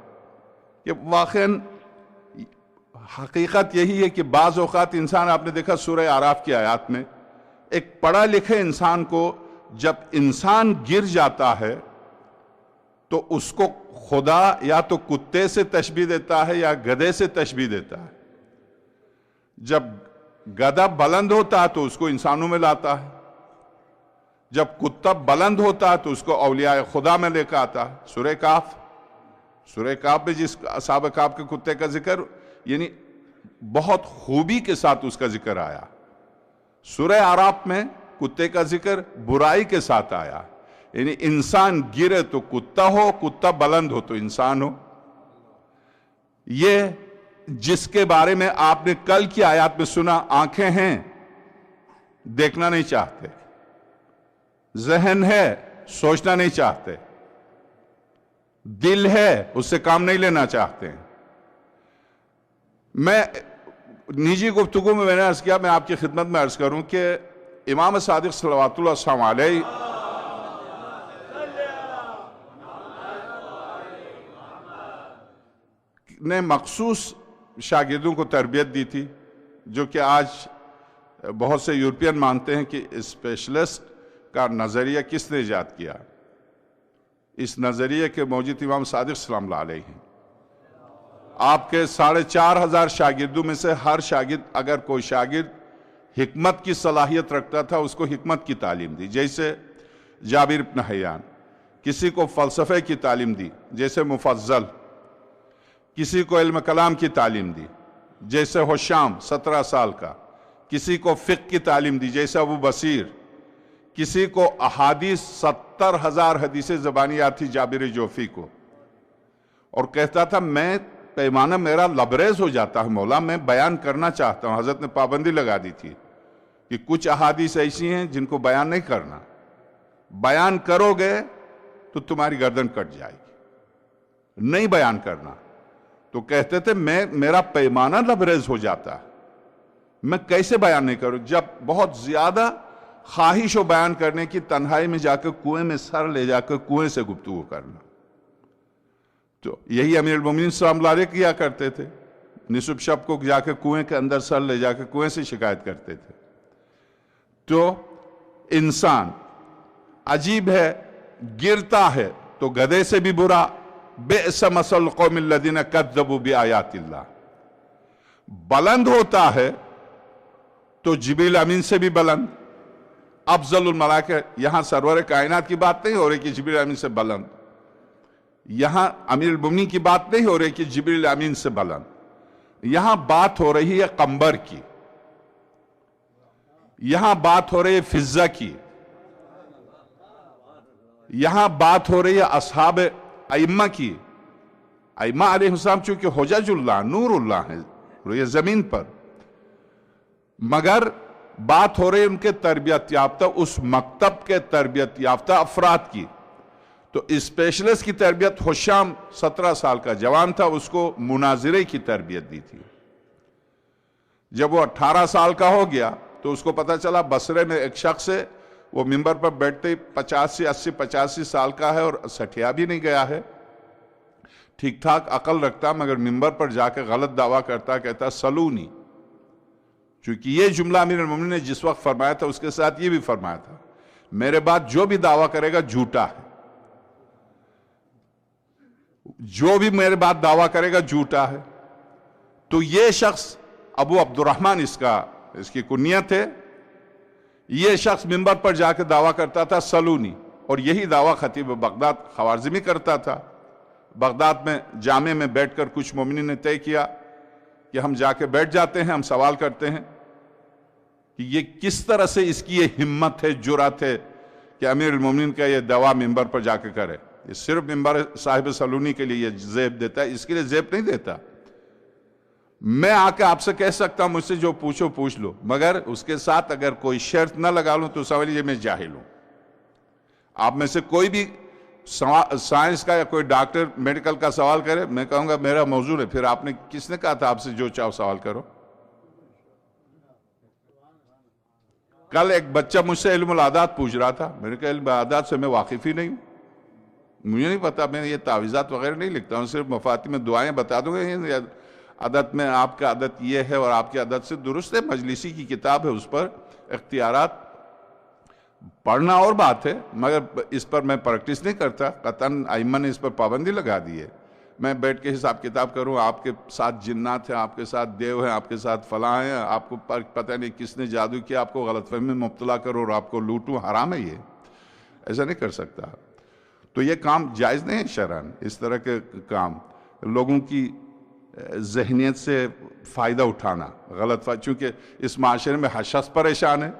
کہ واقعاً حقیقت یہی ہے کہ بعض اوقات انسان، آپ نے دیکھا سورہ اعراف کی آیات میں، ایک پڑھا لکھے انسان کو جب انسان گر جاتا ہے تو اس کو خدا یا تو کتے سے تشبیہ دیتا ہے یا گدھے سے تشبیہ دیتا ہے۔ جب گدھا بلند ہوتا ہے تو اس کو انسانوں میں لاتا ہے، جب کتا بلند ہوتا ہے تو اس کو اولیاء خدا میں لے کے آتا ہے۔ سورہ کہف میں جس اصحاب کہف کے کتے کا ذکر، یعنی بہت خوبی کے ساتھ اس کا ذکر آیا۔ سورہ اعراف میں کتے کا ذکر برائی کے ساتھ آیا، یعنی انسان گرے تو کتا ہو، کتا بلند ہو تو انسان ہو۔ یہ جس کے بارے میں آپ نے کل کی آیات میں سنا، آنکھیں ہیں دیکھنا نہیں چاہتے، ذہن ہے سوچنا نہیں چاہتے، دل ہے اس سے کام نہیں لینا چاہتے۔ میں نجی گفتگو میں نے عرض کیا، میں آپ کی خدمت میں عرض کروں کہ امام صادق صلوات اللہ السلام علیہ نے مخصوص شاگردوں کو تربیت دی تھی، جو کہ آج بہت سے یورپین مانتے ہیں کہ اسپیشلسٹ کا نظریہ کس نے ایجاد کیا۔ اس نظریے کے موجود امام صادق صلی اللہ علیہ ہیں۔ آپ کے 4,500 شاگردوں میں سے ہر شاگرد، اگر کوئی شاگرد حکمت کی صلاحیت رکھتا تھا، اس کو حکمت کی تعلیم دی، جیسے جابر بن حیان۔ کسی کو فلسفے کی تعلیم دی، جیسے مفضل۔ کسی کو علم کلام کی تعلیم دی، جیسے حشام 17 سال کا۔ کسی کو فقہ کی تعلیم دی، جیسے ابو بصیر۔ کسی کو احادیث 70,000 حدیثیں زبانیات تھی جابر جوفی کو، اور کہتا تھا میں پیمانہ میرا لبریز ہو جاتا ہے مولا، میں بیان کرنا چاہتا ہوں۔ حضرت نے پابندی لگا دی تھی کہ کچھ احادیث ایسی ہیں جن کو بیان نہیں کرنا، بیان کرو گے تو تمہاری گردن کٹ جائے گی، نہیں بیان کرنا۔ تو کہتے تھے میرا پیمانہ لبریز ہو جاتا ہے، میں کیسے بیان نہیں کروں؟ جب بہت زیادہ خواہش ہو بیان کرنے کی، تنہائی میں جا کے کنویں میں سر لے جا کے کنویں سے گفتگو کرنا۔ تو یہی امیر المومنین صلی اللہ علیہ کیا کرتے تھے، نصف شب کو جا کے کنویں کے اندر سر لے جا کے کنویں سے شکایت کرتے تھے۔ تو انسان عجیب ہے، گرتا ہے تو گدھے سے بھی برا، بئس مثل القوم الذین کذبوا بآیات اللہ۔ بلند ہوتا ہے تو جبریل امین سے بھی بلند، افضل الملائکہ۔ یہاں سرور کائنات کی بات نہیں ہو رہی کہ جبریل امین سے بلند، یہاں امیر المومنین کی بات نہیں ہو رہی کہ جبریل امین سے بلند، یہاں بات ہو رہی ہے قمبر کی، یہاں بات ہو رہی ہے فضہ کی، یہاں بات ہو رہی ہے اصحاب ائمہ کی۔ ائمہ علیہ السلام چونکہ حجج اللہ، نور اللہ ہیں روئے زمین پر، مگر بات ہو رہی ہے ان کے تربیت یافتہ، اس مکتب کے تربیت یافتہ افراد کی۔ تو اسپیشلسٹ کی تربیت، حشام 17 سال کا جوان تھا، اس کو مناظرے کی تربیت دی تھی۔ جب وہ 18 سال کا ہو گیا تو اس کو پتا چلا بصرے میں ایک شخص ہے، وہ ممبر پر بیٹھتے 85 سال کا ہے اور سٹھیا بھی نہیں گیا ہے، ٹھیک ٹھاک عقل رکھتا، مگر ممبر پر جا کے غلط دعویٰ کرتا، کہتا سلونی۔ چونکہ یہ جملہ امیر المومنین نے جس وقت فرمایا تھا اس کے ساتھ یہ بھی فرمایا تھا، میرے بعد جو بھی دعویٰ کرے گا جھوٹا ہے، جو بھی میرے بعد دعویٰ کرے گا جھوٹا ہے۔ تو یہ شخص ابو عبد الرحمن اس کی کنیت ہے، یہ شخص منبر پر جا کے دعویٰ کرتا تھا سلونی، اور یہی دعویٰ خطیب بغداد خوارزمی کرتا تھا۔ بغداد میں جامع میں بیٹھ کر کچھ مومنین نے طے کیا کہ ہم جا کے بیٹھ جاتے ہیں, ہم سوال کرتے ہیں کہ یہ کس طرح سے اس کی یہ ہمت ہے, جرأت ہے کہ امیر المومنین کا یہ دعویٰ ممبر پر جا کے کرے. یہ صرف ممبر صاحب سلونی کے لیے یہ زیب دیتا ہے, اس کے لیے زیب نہیں دیتا. میں آ کے آپ سے کہہ سکتا ہوں مجھ سے جو پوچھو پوچھ لو, مگر اس کے ساتھ اگر کوئی شرط نہ لگا لوں تو سوال یہ میں جاہل ہوں. آپ میں سے کوئی بھی سائنس کا یا کوئی ڈاکٹر میڈیکل کا سوال کرے, میں کہوں گا میرا موضوع ہے. پھر آپ نے کس نے کہا تھا آپ سے جو چاہو سوال کرو؟ کل ایک بچہ مجھ سے علم العادات پوچھ رہا تھا, میں نے کہا علم العادات سے میں واقف ہی نہیں ہوں, مجھے نہیں پتا, میں یہ تعویذات وغیرہ نہیں لکھتا ہوں, صرف مفاہیم میں دعائیں بتا دوں گا. عادت میں آپ کا عادت یہ ہے اور آپ کی عادت سے درست ہے, مجلسی کی کتاب ہے, اس پر اختیارات پڑھنا اور بات ہے, مگر اس پر میں پریکٹس نہیں کرتا. قطعاً ائمہ نے اس پر پابندی لگا دی ہے. میں بیٹھ کے حساب کتاب کروں, آپ کے ساتھ جنات ہیں, آپ کے ساتھ دیو ہیں, آپ کے ساتھ فلاں ہیں, آپ کو پتہ نہیں کس نے جادو کیا, آپ کو غلط فہمی میں مبتلا کرو اور آپ کو لوٹوں, حرام ہے یہ, ایسا نہیں کر سکتا. تو یہ کام جائز نہیں ہے شرعاً. اس طرح کے کام لوگوں کی ذہنیت سے فائدہ اٹھانا, غلط چونکہ اس معاشرے میں ہر شخص پریشان ہے,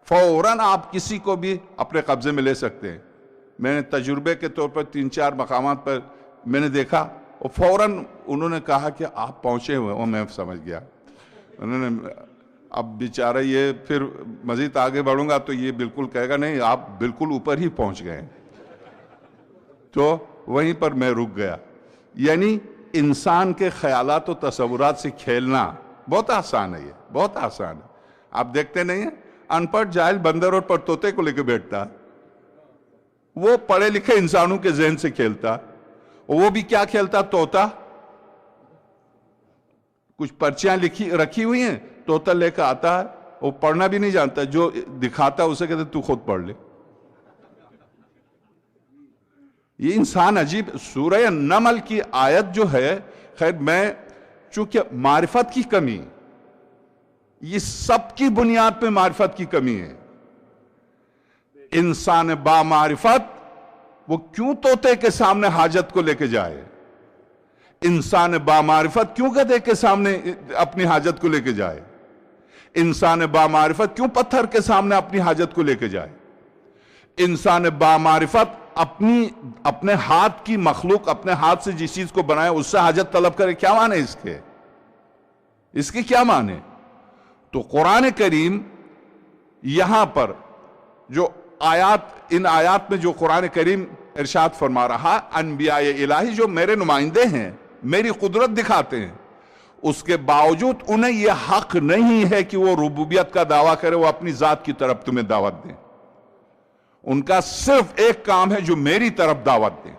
فوراً آپ کسی کو بھی اپنے قبضے میں لے سکتے ہیں. میں نے تجربے کے طور پر 3-4 مقامات پر میں نے دیکھا, اور فوراً انہوں نے کہا کہ آپ پہنچے ہوئے, اور میں سمجھ گیا انہوں نے, اب بیچارہ یہ پھر مزید آگے بڑھوں گا تو یہ بالکل کہے گا نہیں آپ بالکل اوپر ہی پہنچ گئے. تو وہیں پر میں رک گیا. یعنی انسان کے خیالات و تصورات سے کھیلنا بہت آسان ہے, یہ بہت آسان ہے. آپ دیکھتے نہیں ہیں ان پڑھ جاہل بندر روڈ پر طوطے کو لے کے بیٹھتا, وہ پڑھے لکھے انسانوں کے ذہن سے کھیلتا. وہ بھی کیا کھیلتا, طوطا کچھ پرچیاں رکھی ہوئی ہیں, طوطا لے کے آتا ہے, وہ پڑھنا بھی نہیں جانتا, جو دکھاتا اسے کہتے تو خود پڑھ لے. یہ انسان عجیب. سورہ نمل کی آیت جو ہے, خیر میں چونکہ معرفت کی کمی, یہ سب کی بنیاد پہ معرفت کی کمی ہے. انسان با معرفت وہ کیوں طوطے کے سامنے حاجت کو لے کے جائے؟ انسان با معرفت کیوں گدھے کے سامنے اپنی حاجت کو لے کے جائے؟ انسان با معرفت کیوں پتھر کے سامنے اپنی حاجت کو لے کے جائے؟ انسان با معرفت اپنے ہاتھ کی مخلوق, اپنے ہاتھ سے جس چیز کو بنائے اس سے حاجت طلب کرے, کیا معنی اس کے کیا معنی؟ تو قرآن کریم یہاں پر جو ان آیات میں جو قرآن کریم ارشاد فرما رہا, انبیاء الہی جو میرے نمائندے ہیں, میری قدرت دکھاتے ہیں, اس کے باوجود انہیں یہ حق نہیں ہے کہ وہ ربوبیت کا دعویٰ کرے, وہ اپنی ذات کی طرف تمہیں دعوت دیں. ان کا صرف ایک کام ہے جو میری طرف دعوت دیں.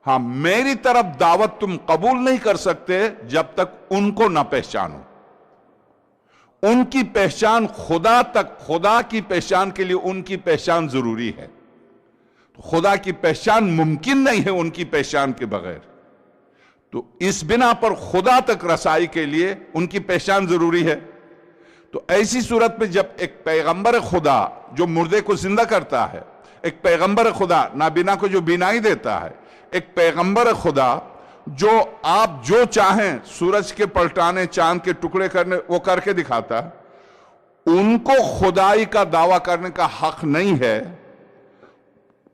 ہاں, میری طرف دعوت تم قبول نہیں کر سکتے جب تک ان کو نہ پہچانو. ان کی پہچان خدا تک, خدا کی پہچان کے لیے ان کی پہچان ضروری ہے. خدا کی پہچان ممکن نہیں ہے ان کی پہچان کے بغیر. تو اس بنا پر خدا تک رسائی کے لیے ان کی پہچان ضروری ہے. تو ایسی صورت میں جب ایک پیغمبر خدا جو مردے کو زندہ کرتا ہے, ایک پیغمبر خدا نابینا کو جو بینائی دیتا ہے, ایک پیغمبر خدا جو آپ جو چاہیں سورج کے پلٹانے, چاند کے ٹکڑے کرنے وہ کر کے دکھاتا, ان کو خدائی کا دعویٰ کرنے کا حق نہیں ہے.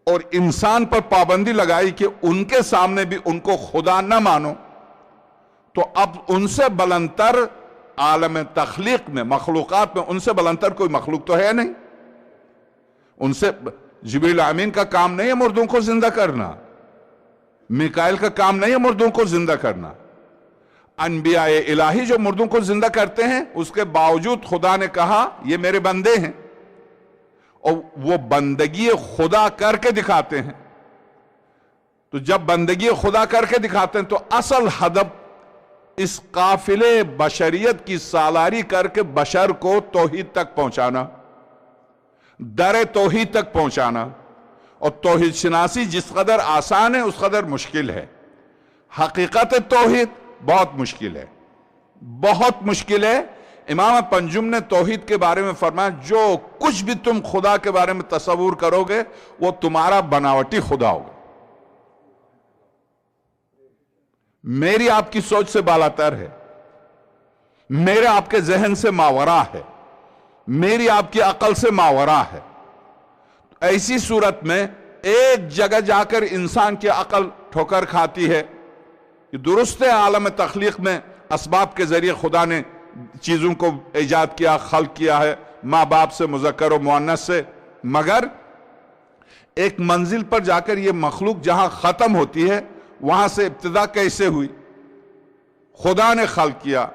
اور انسان پر پابندی لگائی کہ ان کے سامنے بھی ان کو خدا نہ مانو. تو اب ان سے بلندتر عالم تخلیق میں, مخلوقات میں ان سے بلندتر کوئی مخلوق تو ہے نہیں. ان سے جبریل امین کا کام نہیں ہے مردوں کو زندہ کرنا, میکائیل کا کام نہیں ہے مردوں کو زندہ کرنا. انبیاء الہی جو مردوں کو زندہ کرتے ہیں, اس کے باوجود خدا نے کہا یہ میرے بندے ہیں, اور وہ بندگی خدا کر کے دکھاتے ہیں. تو جب بندگی خدا کر کے دکھاتے ہیں تو اصل ہدف اس قافلے بشریت کی سالاری کر کے بشر کو توحید تک پہنچانا, در توحید تک پہنچانا. اور توحید شناسی جس قدر آسان ہے اس قدر مشکل ہے. حقیقت توحید بہت مشکل ہے, بہت مشکل ہے. امام پنجم نے توحید کے بارے میں فرمایا جو کچھ بھی تم خدا کے بارے میں تصور کرو گے وہ تمہارا بناوٹی خدا ہوگا, میری آپ کی سوچ سے بالاتر ہے. میرے آپ کے ذہن سے ماورا ہے، میری آپ کی عقل سے ماورا ہے. ایسی صورت میں ایک جگہ جا کر انسان کی عقل ٹھوکر کھاتی ہے. یہ درست ہے عالم تخلیق میں اسباب کے ذریعے خدا نے چیزوں کو ایجاد کیا، خلق کیا ہے، ماں باپ سے، مذکر و مؤنث سے، مگر ایک منزل پر جا کر یہ مخلوق جہاں ختم ہوتی ہے وہاں سے ابتدا کیسے ہوئی؟ خدا نے خلق کیا.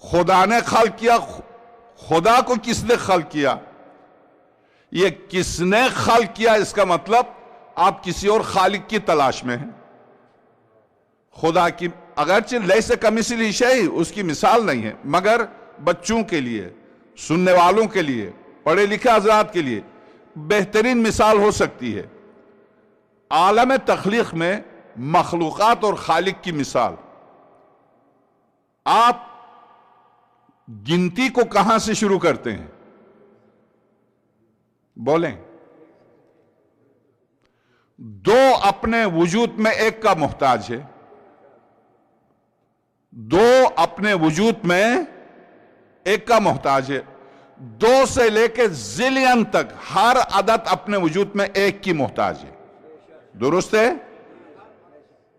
خدا نے خلق کیا. خدا کو کس نے خلق کیا؟ یہ کس نے خلق کیا اس کا مطلب آپ کسی اور خالق کی تلاش میں ہیں. خدا کی اگرچہ لیس کمثلہ شیء اس کی مثال نہیں ہے، مگر بچوں کے لیے، سننے والوں کے لیے، پڑھے لکھے حضرات کے لیے بہترین مثال ہو سکتی ہے. عالم تخلیق میں مخلوقات اور خالق کی مثال. آپ گنتی کو کہاں سے شروع کرتے ہیں؟ بولیں. دو اپنے وجود میں ایک کا محتاج ہے. دو اپنے وجود میں ایک کا محتاج ہے. دو سے لے کے زلین تک ہر عدد اپنے وجود میں ایک کی محتاج ہے. درست ہے؟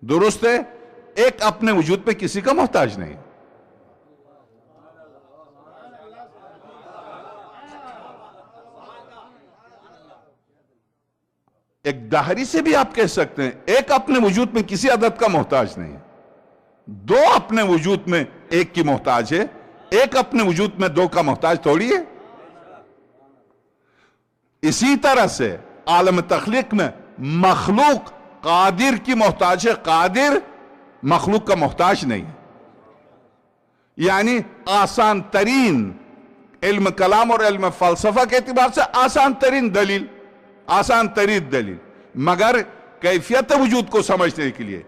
درست ہے. ایک اپنے وجود میں کسی کا محتاج نہیں. ایک دہری سے بھی آپ کہہ سکتے ہیں ایک اپنے وجود میں کسی عدد کا محتاج نہیں ہے. دو اپنے وجود میں ایک کی محتاج ہے. ایک اپنے وجود میں دو کا محتاج تھوڑی ہے. اسی طرح سے عالم تخلیق میں مخلوق قادر کی محتاج ہے. قادر مخلوق کا محتاج نہیں ہے. یعنی آسان ترین علم کلام اور علم فلسفہ کے اعتبار سے آسان ترین دلیل، آسان ترین دلیل، مگر کیفیت وجود کو سمجھنے کے لیے،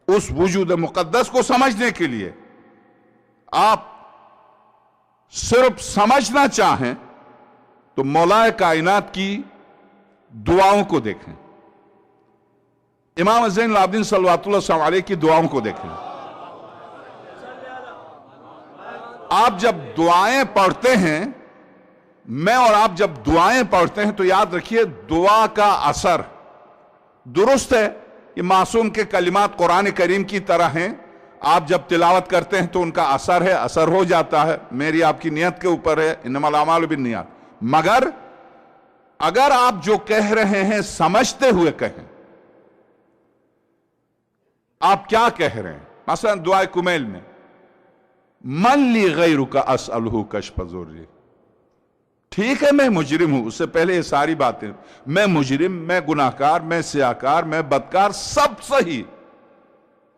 اس وجود مقدس کو سمجھنے کے لیے آپ صرف سمجھنا چاہیں تو مولا کائنات کی دعاؤں کو دیکھیں. امام زین العابدین صلوات اللہ علیہ کی دعاؤں کو دیکھیں. آپ جب دعائیں پڑھتے ہیں، میں اور آپ جب دعائیں پڑھتے ہیں تو یاد رکھیے دعا کا اثر درست ہے. یہ معصوم کے کلمات قرآن کریم کی طرح ہیں. آپ جب تلاوت کرتے ہیں تو ان کا اثر ہے، اثر ہو جاتا ہے. میری آپ کی نیت کے اوپر ہے، انما الاعمال بالنیات. مگر اگر آپ جو کہہ رہے ہیں سمجھتے ہوئے کہیں، آپ کیا کہہ رہے ہیں؟ مثلا دعائے کمیل میں من لی غیرک اسألہ کشف ضری. ٹھیک ہے میں مجرم ہوں، اس سے پہلے یہ ساری باتیں، میں مجرم، میں گناہکار، میں سیاہکار، میں بدکار، سب صحیح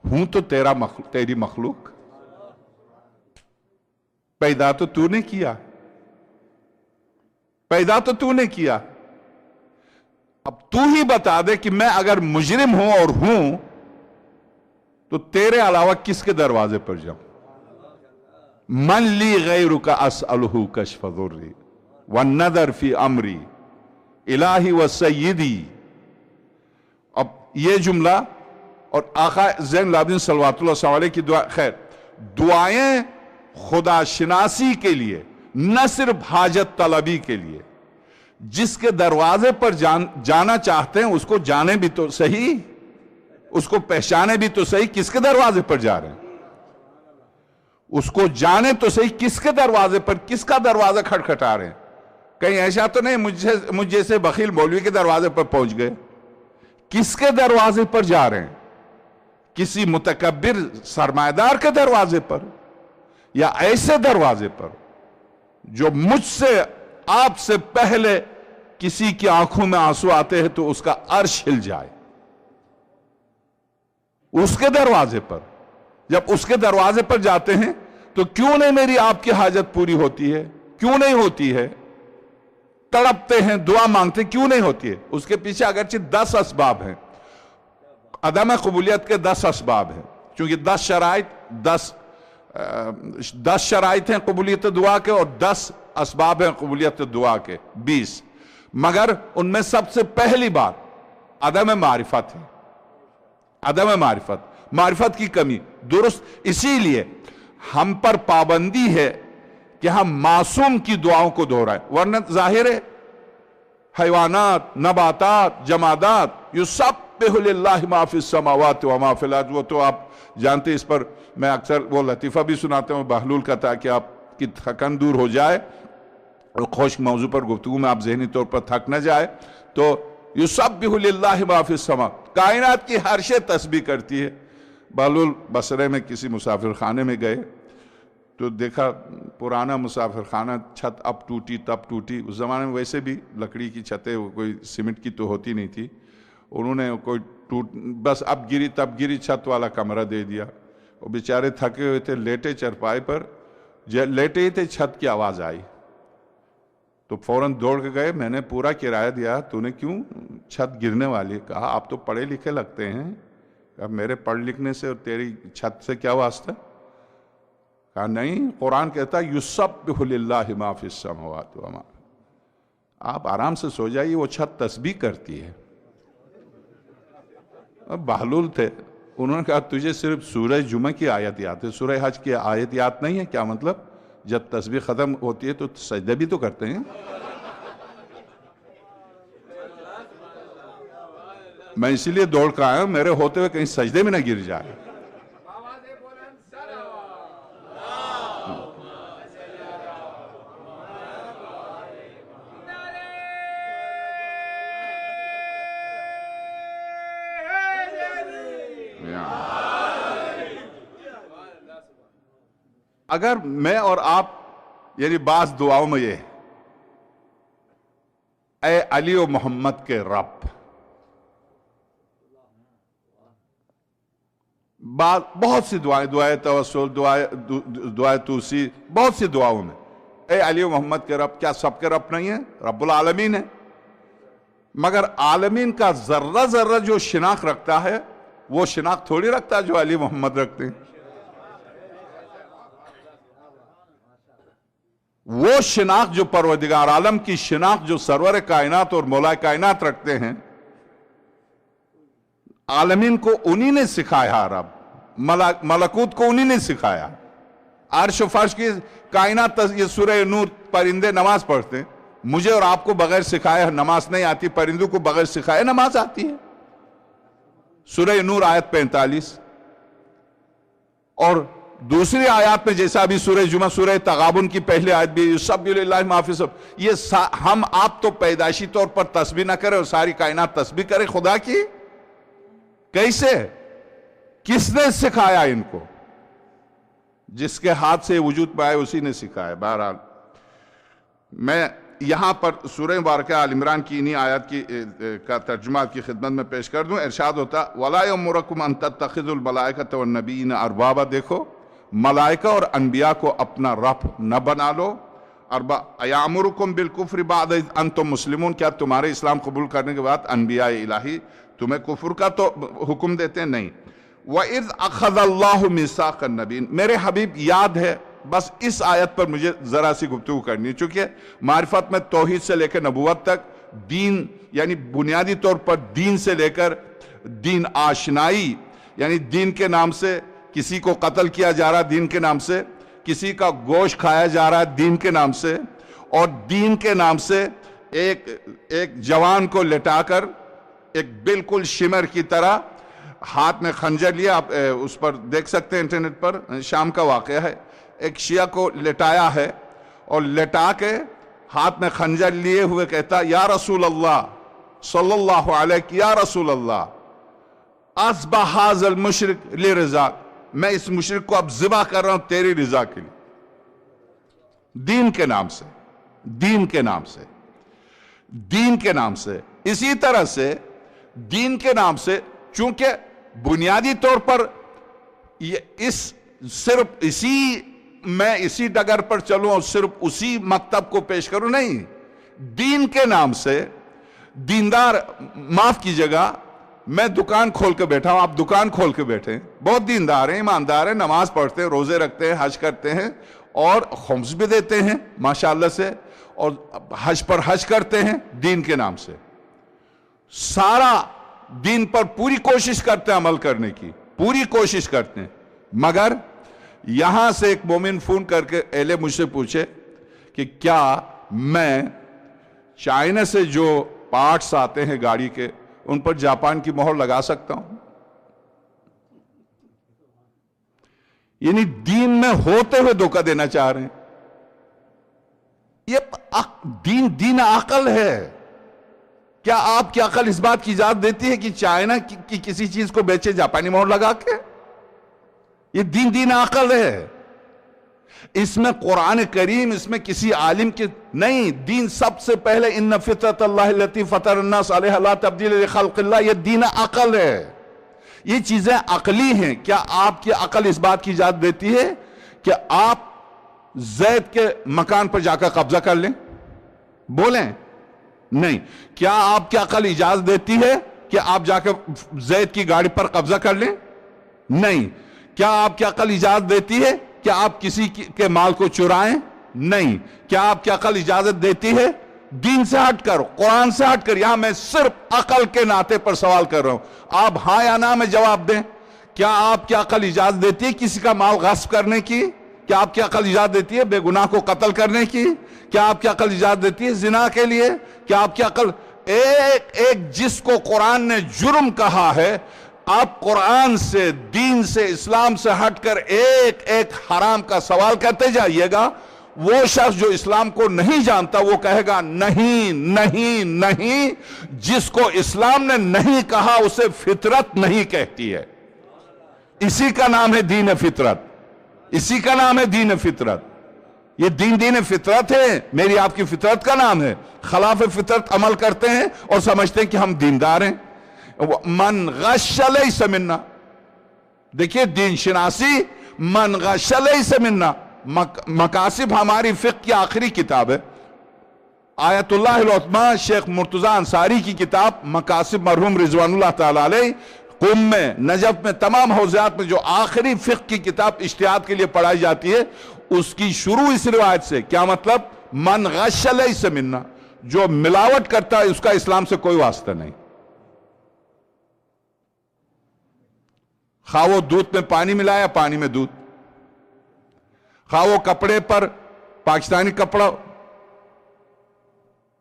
ہوں تو تیری مخلوق پیدا تو تو نے کیا، پیدا تو تو نے کیا. اب تو ہی بتا دے کہ میں اگر مجرم ہوں اور ہوں تو تیرے علاوہ کس کے دروازے پر جاؤں؟ من لی غیرک اسألہ کشف ضری والنظر فی امری الہی و سیدی. اب یہ جملہ اور آقا زین العابدین صلوات اللہ علیہ کی دعا، خیر دعائیں خدا شناسی کے لیے، نہ صرف حاجت طلبی کے لیے. جس کے دروازے پر جانا چاہتے ہیں اس کو جانے بھی تو صحیح، اس کو پہچانے بھی تو صحیح کس کے دروازے پر جا رہے ہیں. اس کو جانے تو صحیح کس کے دروازے پر، کس کا دروازہ کھٹکھٹا رہے ہیں. کہیں ایسا تو نہیں مجھ جیسے بخیل مولوی کے دروازے پر پہنچ گئے. کس کے دروازے پر جا رہے ہیں؟ کسی متکبر سرمایدار کے دروازے پر، یا ایسے دروازے پر جو مجھ سے، آپ سے پہلے کسی کی آنکھوں میں آنسو آتے ہیں تو اس کا عرش ہل جائے. اس کے دروازے پر جب اس کے دروازے پر جاتے ہیں تو کیوں نہیں میری آپ کی حاجت پوری ہوتی ہے؟ کیوں نہیں ہوتی ہے؟ تڑپتے ہیں، دعا مانگتے ہیں، کیوں نہیں ہوتی ہے؟ اس کے پیچھے اگرچہ 10 اسباب ہیں. عدم قبولیت کے 10 اسباب ہیں، چونکہ 10 شرائط ہیں قبولیت دعا کے اور 10 اسباب ہیں قبولیت دعا کے 20. مگر ان میں سب سے پہلی بات عدم معرفت ہے. عدم معرفت کی کمی. درست اسی لیے ہم پر پابندی ہے کہ ہم معصوم کی دعاؤں کو دہرائیں، ورنہ ظاہر ہے حیوانات، نباتات، جمادات یسبح للہ ما فی السماوات و ما فی الارض، وہ تو آپ جانتے، اس پر میں اکثر وہ لطیفہ بھی سناتا ہوں بہلول کا، تاکہ آپ کی تھکن دور ہو جائے اور خشک موضوع پر گفتگو میں آپ ذہنی طور پر تھک نہ جائے. تو یسبح للہ ما فی السماوات، کائنات کی ہر شے تسبیح کرتی ہے. بہلول بصرے میں کسی مسافر خانے میں گئے تو دیکھا پرانا مسافر خانہ، چھت اب ٹوٹی تب ٹوٹی، اس زمانے میں ویسے بھی لکڑی کی چھتیں کوئی سیمنٹ کی تو ہوتی نہیں تھی، انہوں نے کوئی بس اب گری تب گری چھت والا کمرہ دے دیا. وہ بیچارے تھکے ہوئے تھے، لیٹے چرپائی پر، لیٹے ہی تھے چھت کی آواز آئی تو فوراً دوڑ کے گئے. میں نے پورا کرایہ دیا، تو نے کیوں چھت گرنے والی؟ کہا آپ تو پڑھے لکھے لگتے ہیں. اب میرے پڑھ لکھنے سے اور تیری چھت سے کیا واسطہ؟ کہا نہیں، قرآن کہتا یسبح للہ ما فی السماوات و ما. آپ آرام سے سو جائیے، وہ چھت تسبیح کرتی ہے. اب بہلول تھے، انہوں نے کہا تجھے صرف سورہ جمعہ کی آیت یاد ہے، سورہ حج کی آیت یاد نہیں ہے؟ کیا مطلب؟ جب تسبیح ختم ہوتی ہے تو سجدہ بھی تو کرتے ہیں. میں اسی لیے دوڑ کر آیا ہوں، میرے ہوتے ہوئے کہیں سجدے میں نہ گر جائے. اگر میں اور آپ یعنی بعض دعاؤں میں یہ اے علی و محمد کے رب، بہت سی دعائیں، دعائے توسل، دعائے توسی، بہت سی دعاؤں میں اے علی و محمد کے رب. کیا سب کے رب نہیں ہے؟ رب العالمین ہے، مگر عالمین کا ذرہ ذرہ جو شناخت رکھتا ہے وہ شناخت تھوڑی رکھتا ہے جو علی محمد رکھتے ہیں. وہ شناخت جو پروردگار عالم کی شناخت جو سرور کائنات اور مولا کائنات رکھتے ہیں، عالمین کو انہی نے سکھایا. رب ملکوت کو انہی نے سکھایا. عرش و فرش کی کائنات، یہ سورہ نور، پرندے نماز پڑھتے ہیں، مجھے اور آپ کو بغیر سکھائے نماز نہیں آتی، پرندوں کو بغیر سکھائے نماز آتی ہے. سورہ نور آیت 45. اور دوسری آیات میں جیسا ابھی سورہ جمعہ، سورہ تغابن کی پہلی آیت بھی یسبح للہ ما فی السماوات، یہ ہم آپ تو پیدائشی طور پر تسبیح نہ کریں اور ساری کائنات تسبیح کرے خدا کی. کیسے؟ کس نے سکھایا ان کو؟ جس کے ہاتھ سے وجود پائے اسی نے سکھایا. بہرحال میں یہاں پر سورہ مبارکہ آل عمران کی انہی آیات کا ترجمہ کی خدمت میں پیش کر دوں. ارشاد ہوتا وَلَا يَأْمُرُكُمْ أَن تَتَّخِذُوا الْمَلَائِكَةَ وَالنَّبِيِّينَ أَرْبَابًا. دیکھو ملائکہ اور انبیاء کو اپنا رب نہ بنا لو. اَيَأْمُرُكُمْ بِالْكُفْرِ بَعْدَ إِذْ أَنْتُمْ مُسْلِمُونَ. کیا تمہارے اسلام قبول کرنے کے بعد انبیاء الہی تمہیں کفر کا تو حکم دیتے ہیں؟ نہیں. وَإِذْ أَخَذَ اللَّهُ مِيثَاقَ النَّبِيِّينَ. میرے حبیب یاد ہے، بس اس آیت پر مجھے ذرا سی گفتگو کرنی ہے، چونکہ معرفت میں توحید سے لے کر نبوت تک دین، یعنی بنیادی طور پر دین سے لے کر دین آشنائی، یعنی دین کے نام سے کسی کو قتل کیا جا رہا، دین کے نام سے کسی کا گوشت کھایا جا رہا ہے، دین کے نام سے، اور دین کے نام سے ایک جوان کو لٹا کر ایک بالکل شمر کی طرح ہاتھ میں خنجر لیا. آپ اس پر دیکھ سکتے ہیں انٹرنیٹ پر، شام کا واقعہ ہے. ایک شیعہ کو لٹایا ہے اور لٹا کے ہاتھ میں خنجر لیے ہوئے کہتا یا رسول اللہ صلی اللہ علیہ، یا رسول اللہ اصبح ھذا المشرک لرضاک، میں اس مشرک کو اب ذبح کر رہا ہوں تیری رضا کے لیے. دین کے نام سے، دین کے نام سے، دین کے نام سے. اسی طرح سے دین کے نام سے، چونکہ بنیادی طور پر صرف میں اسی ڈگر پر چلوں اور صرف اسی مکتب کو پیش کروں، نہیں. دین کے نام سے دیندار، معاف کیجیے گا، میں دکان کھول کے بیٹھا ہوں، آپ دکان کھول کے بیٹھے ہیں، بہت دیندار ہیں، ایماندار ہیں، نماز پڑھتے ہیں، روزے رکھتے ہیں، حج کرتے ہیں اور خمس بھی دیتے ہیں ماشاءاللہ سے، اور حج پر حج کرتے ہیں دین کے نام سے. سارا دین پر پوری کوشش کرتے ہیں عمل کرنے کی، پوری کوشش کرتے ہیں، مگر یہاں سے ایک مومن فون کر کے اہلے مجھ سے پوچھے کہ کیا میں چائنا سے جو پارٹس آتے ہیں گاڑی کے ان پر جاپان کی مہر لگا سکتا ہوں؟ یعنی دین میں ہوتے ہوئے دھوکہ دینا چاہ رہے ہیں. یہ دین عقل ہے. کیا آپ کی عقل اس بات کی اجازت دیتی ہے کہ چائنا کی کسی چیز کو بیچے جاپانی مہر لگا کے؟ یہ دین عقل ہے. اس میں قرآن کریم، اس میں کسی عالم کی نہیں. دین سب سے پہلے ان فطرت اللہ التی فطر الناس علیہا لا تبدیل لخلق اللہ، یہ دین عقل ہے. یہ چیزیں عقلی ہیں. کیا آپ کی عقل اس بات کی اجازت دیتی ہے کہ آپ زید کے مکان پر جا کر قبضہ کر لیں؟ بولیں. نہیں. کیا آپ کی عقل اجازت دیتی ہے کہ آپ جا کر زید کی گاڑی پر قبضہ کر لیں؟ نہیں. کیا آپ کی عقل اجازت دیتی ہے کہ آپ کسی کے مال کو چرائیں؟ نہیں. کیا آپ کی عقل اجازت دیتی ہے دین سے ہٹ کر، قرآن سے ہٹ کر؟ یہاں میں صرف عقل کے ناطے پر سوال کر رہا ہوں. آپ ہاں یا نہ میں جواب دیں. کیا آپ کی عقل اجازت دیتی ہے کسی کا مال غصب کرنے کی؟ کیا آپ کی عقل اجازت دیتی ہے بے گناہ کو قتل کرنے کی؟ کیا آپ کی عقل اجازت دیتی ہے زنا کے لیے؟ کیا آپ کی عقل ایک جس کو قرآن نے جرم کہا ہے، آپ قرآن سے، دین سے، اسلام سے ہٹ کر ایک ایک حرام کا سوال کرتے جائیے گا، وہ شخص جو اسلام کو نہیں جانتا وہ کہے گا نہیں نہیں نہیں. جس کو اسلام نے نہیں کہا اسے فطرت نہیں کہتی ہے. اسی کا نام ہے دین فطرت. اسی کا نام ہے دین فطرت. یہ دین فطرت ہے. میری آپ کی فطرت کا نام ہے. خلاف فطرت عمل کرتے ہیں اور سمجھتے ہیں کہ ہم دیندار ہیں. من غش لیس منا. دیکھیے دین شناسی، من غش لیس منا. مقاصد ہماری فقہ کی آخری کتاب ہے. آیت اللہ العظمی شیخ مرتضیٰ انصاری کی کتاب مقاصد، مرحوم رضوان اللہ تعالی علیہ، قم میں، نجف میں، تمام حوزات میں جو آخری فقہ کی کتاب اجتہاد کے لیے پڑھائی جاتی ہے، اس کی شروع اس روایت سے. کیا مطلب؟ من غش لیس منا. جو ملاوٹ کرتا ہے اس کا اسلام سے کوئی واسطہ نہیں. خواہ وہ دودھ میں پانی ملایا، پانی میں دودھ. خواہ وہ کپڑے پر پاکستانی کپڑا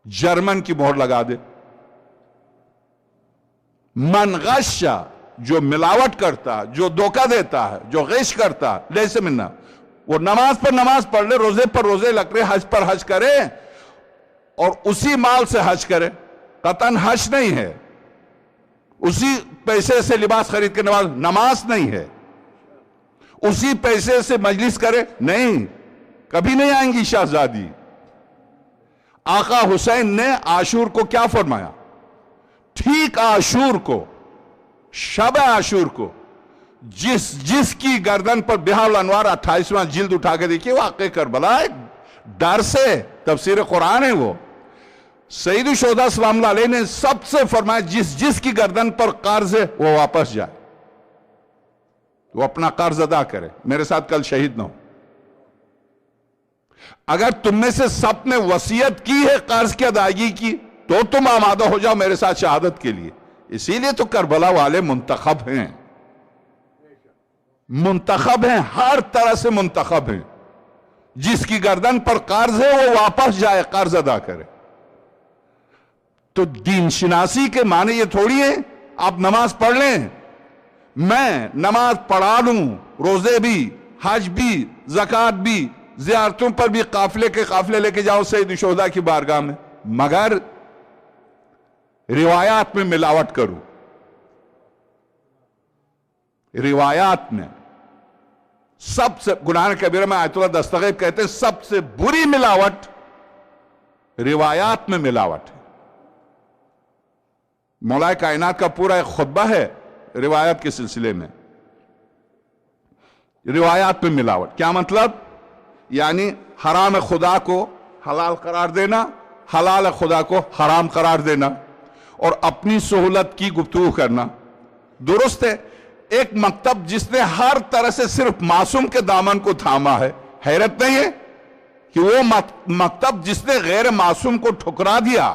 جرمن کی مہر لگا دے. من غش، جو ملاوٹ کرتا، جو دھوکہ دیتا ہے، جو غش کرتا، لیس منا. وہ نماز پر نماز پڑھ لے، روزے پر روزے لگ رہے، حج پر حج کرے اور اسی مال سے حج کرے، قطعاً حج نہیں ہے. اسی پیسے سے لباس خرید کے نماز نہیں ہے. اسی پیسے سے مجلس کرے، نہیں، کبھی نہیں آئیں گی شہزادی. آقا حسین نے عاشور کو کیا فرمایا؟ ٹھیک عاشور کو، شب عاشور کو، جس کی گردن پر بہاء الانوار 28واں جلد اٹھا کے دیکھیے، واقع کربلا ایک ڈر سے تفسیر قرآن ہے. وہ سید الشہداء سلام اللہ علیہ نے سب سے فرمایا جس کی گردن پر قرض ہے وہ واپس جائے، وہ اپنا قرض ادا کرے، میرے ساتھ کل شہید نہ ہو. اگر تم میں سے سب نے وصیت کی ہے قرض کی ادائیگی کی تو تم آمادہ ہو جاؤ میرے ساتھ شہادت کے لیے. اسی لیے تو کربلا والے منتخب ہیں، منتخب ہیں، ہر طرح سے منتخب ہیں. جس کی گردن پر قرض ہے وہ واپس جائے، قرض ادا کرے. تو دین شناسی کے معنی یہ تھوڑی ہے آپ نماز پڑھ لیں، میں نماز پڑھا لوں، روزے بھی، حج بھی، زکوٰۃ بھی، زیارتوں پر بھی قافلے لے کے جاؤ سید الشہداء کی بارگاہ میں، مگر روایات میں ملاوٹ کروں. روایات میں سب سے گناہ کبیرہ میں آیت اللہ دستغیب کہتے ہیں سب سے بری ملاوٹ روایات میں ملاوٹ ہے. مولا کائنات کا پورا ایک خطبہ ہے روایات کے سلسلے میں. روایات میں ملاوٹ کیا مطلب؟ یعنی حرام خدا کو حلال قرار دینا، حلال خدا کو حرام قرار دینا اور اپنی سہولت کی گفتگو کرنا. درست ہے، ایک مکتب جس نے ہر طرح سے صرف معصوم کے دامن کو تھاما ہے. حیرت نہیں ہے کہ وہ مکتب جس نے غیر معصوم کو ٹھکرا دیا،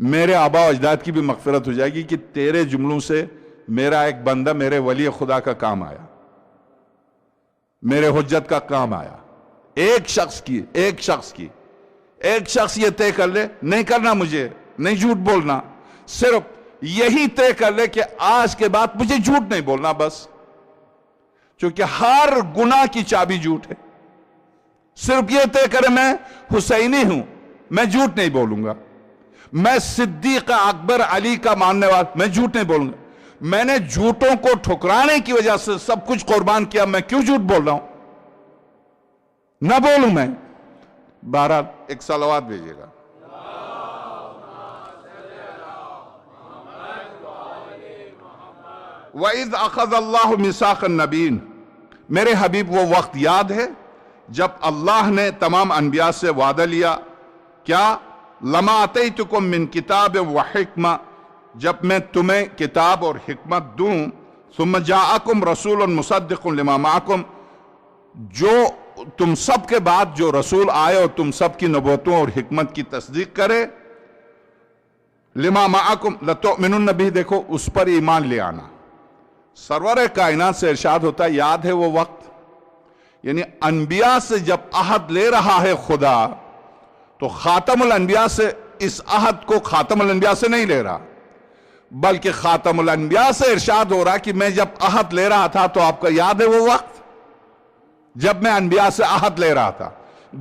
میرے آبا و اجداد کی بھی مغفرت ہو جائے گی کہ تیرے جملوں سے میرا ایک بندہ میرے ولی خدا کا کام آیا، میرے حجت کا کام آیا. ایک شخص یہ طے کر لے، نہیں کرنا مجھے، نہیں جھوٹ بولنا، صرف یہی طے کر لے کہ آج کے بعد مجھے جھوٹ نہیں بولنا بس، چونکہ ہر گناہ کی چابی جھوٹ ہے. صرف یہ طے کرے میں حسینی ہوں، میں جھوٹ نہیں بولوں گا، میں صدیق اکبر علی کا ماننے والا، میں جھوٹ نہیں بولوں گا. میں نے جھوٹوں کو ٹھکرانے کی وجہ سے سب کچھ قربان کیا، میں کیوں جھوٹ بول رہا ہوں؟ نہ بولوں میں. بہرحال ایک صلوات بھیجیے گا. وَإِذْ أَخَذَ اللَّهُ مِيثَاقَ النَّبِيِّينَ، میرے حبیب وہ وقت یاد ہے جب اللہ نے تمام انبیاء سے وعدہ لیا، کیا؟ لَمَا آتَيْتُكُم مِّن كِتَابٍ وَحِكْمَةٍ، جب میں تمہیں کتاب اور حکمت دوں، ثُمَّ جَاءَكُمْ رَسُولٌ مُصَدِّقٌ لِمَا مَعَكُمْ، جو تم سب کے بعد جو رسول آئے اور تم سب کی نبوتوں اور حکمت کی تصدیق کرے، لِمَا مَعَكُمْ لَتُؤْمِنُنَّ بِهِ، دیکھو اس پر ایمان لے آنا. سرور کائنات سے ارشاد ہوتا ہے، یاد ہے وہ وقت، یعنی انبیاء سے جب عہد لے رہا ہے خدا، تو خاتم الانبیاء سے اس عہد کو خاتم الانبیاء سے نہیں لے رہا، بلکہ خاتم الانبیاء سے ارشاد ہو رہا کہ میں جب عہد لے رہا تھا تو آپ کا یاد ہے وہ وقت جب میں انبیاء سے عہد لے رہا تھا.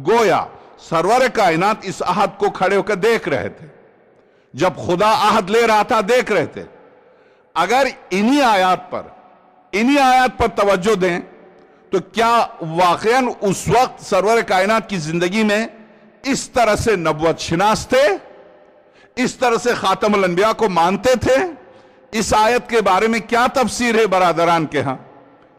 گویا سرور کائنات اس عہد کو کھڑے ہو کر دیکھ رہے تھے، جب خدا عہد لے رہا تھا دیکھ رہے تھے. اگر انہی آیات پر توجہ دیں تو کیا واقعاً اس وقت سرور کائنات کی زندگی میں اس طرح سے نبوت شناس تھے، اس طرح سے خاتم الانبیاء کو مانتے تھے؟ اس آیت کے بارے میں کیا تفسیر ہے برادران کے ہاں؟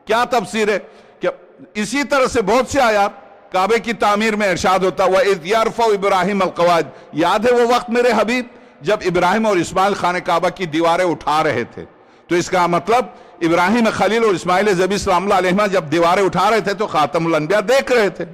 کیا تفسیر ہے؟ کہ اسی طرح سے بہت سے آیات کعبے کی تعمیر میں ارشاد ہوتا ہوا اِذْ يَرْفَعُ إِبْرَاهِيمُ الْقَوَاعِدَ، یاد ہے وہ وقت میرے حبیب جب ابراہیم اور اسماعیل خانہ کعبہ کی دیواریں اٹھا رہے تھے؟ تو اس کا مطلب ابراہیم خلیل اور اسماعیل ذبیح سلام اللہ علیہما جب دیواریں اٹھا رہے تھے تو خاتم الانبیاء دیکھ رہے تھے.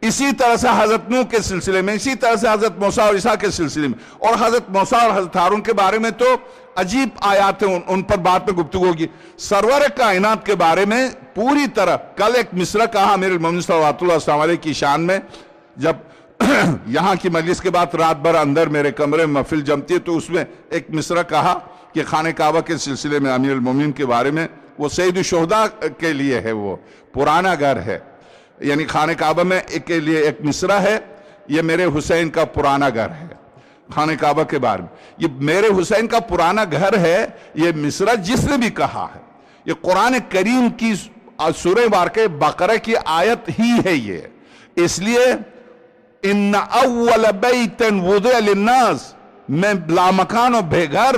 اسی طرح سے حضرت نوح کے سلسلے میں، اسی طرح سے حضرت موسیٰ اور عیسیٰ کے سلسلے میں، اور حضرت موسیٰ اور حضرت ہارون کے بارے میں تو عجیب آیات ہیں، ان پر بعد میں گفتگو ہوگی. سرور کائنات کے بارے میں پوری طرح کل ایک مصرع کہا امیر المومنین صلوات اللہ وسلم علیہ کی شان میں، جب یہاں کی مجلس کے بعد رات بھر اندر میرے کمرے میں محفل جمتی ہے تو اس میں ایک مصرع کہا کہ خانہ کعبہ کے سلسلے میں امیر المومنین کے بارے میں، وہ سید الشہداء کے لیے ہے، وہ پرانا گھر ہے، یعنی خانہ کعبہ میں کے لیے ایک مصرع ہے، یہ میرے حسین کا پرانا گھر ہے. خانہ کعبہ کے بارے میں یہ میرے حسین کا پرانا گھر ہے، یہ مصرع جس نے بھی کہا ہے، یہ قرآن کریم کی سورہ بارکہ بقرہ کی آیت ہی ہے. یہ اس لیے ان اول بیت وضع للناس، میں لامکان و بے گھر،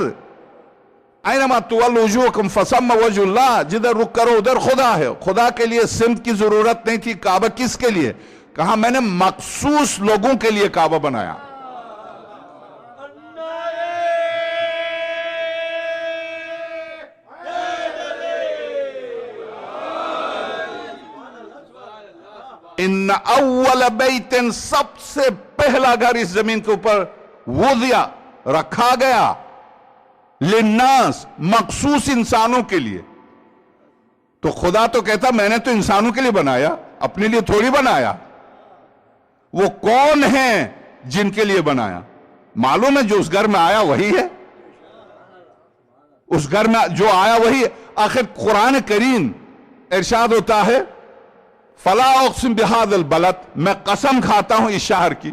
اینما تولوا وجوہکم فثم وجہ اللہ، جدھر رخ کرو ادھر خدا ہے. خدا کے لیے سمت کی ضرورت نہیں تھی. کعبہ کس کے لیے؟ کہا میں نے مخصوص لوگوں کے لیے کعبہ بنایا. ان اول بیت، سب سے پہلا گھر اس زمین کے اوپر وضع رکھا گیا، للناس، مخصوص انسانوں کے لیے. تو خدا تو کہتا میں نے تو انسانوں کے لیے بنایا، اپنے لیے تھوڑی بنایا. وہ کون ہیں جن کے لیے بنایا؟ معلوم ہے جو اس گھر میں آیا وہی ہے، اس گھر میں جو آیا وہی ہے. آخر قرآن کریم ارشاد ہوتا ہے فلا اقسم بہذا البلد، میں قسم کھاتا ہوں اس شہر کی،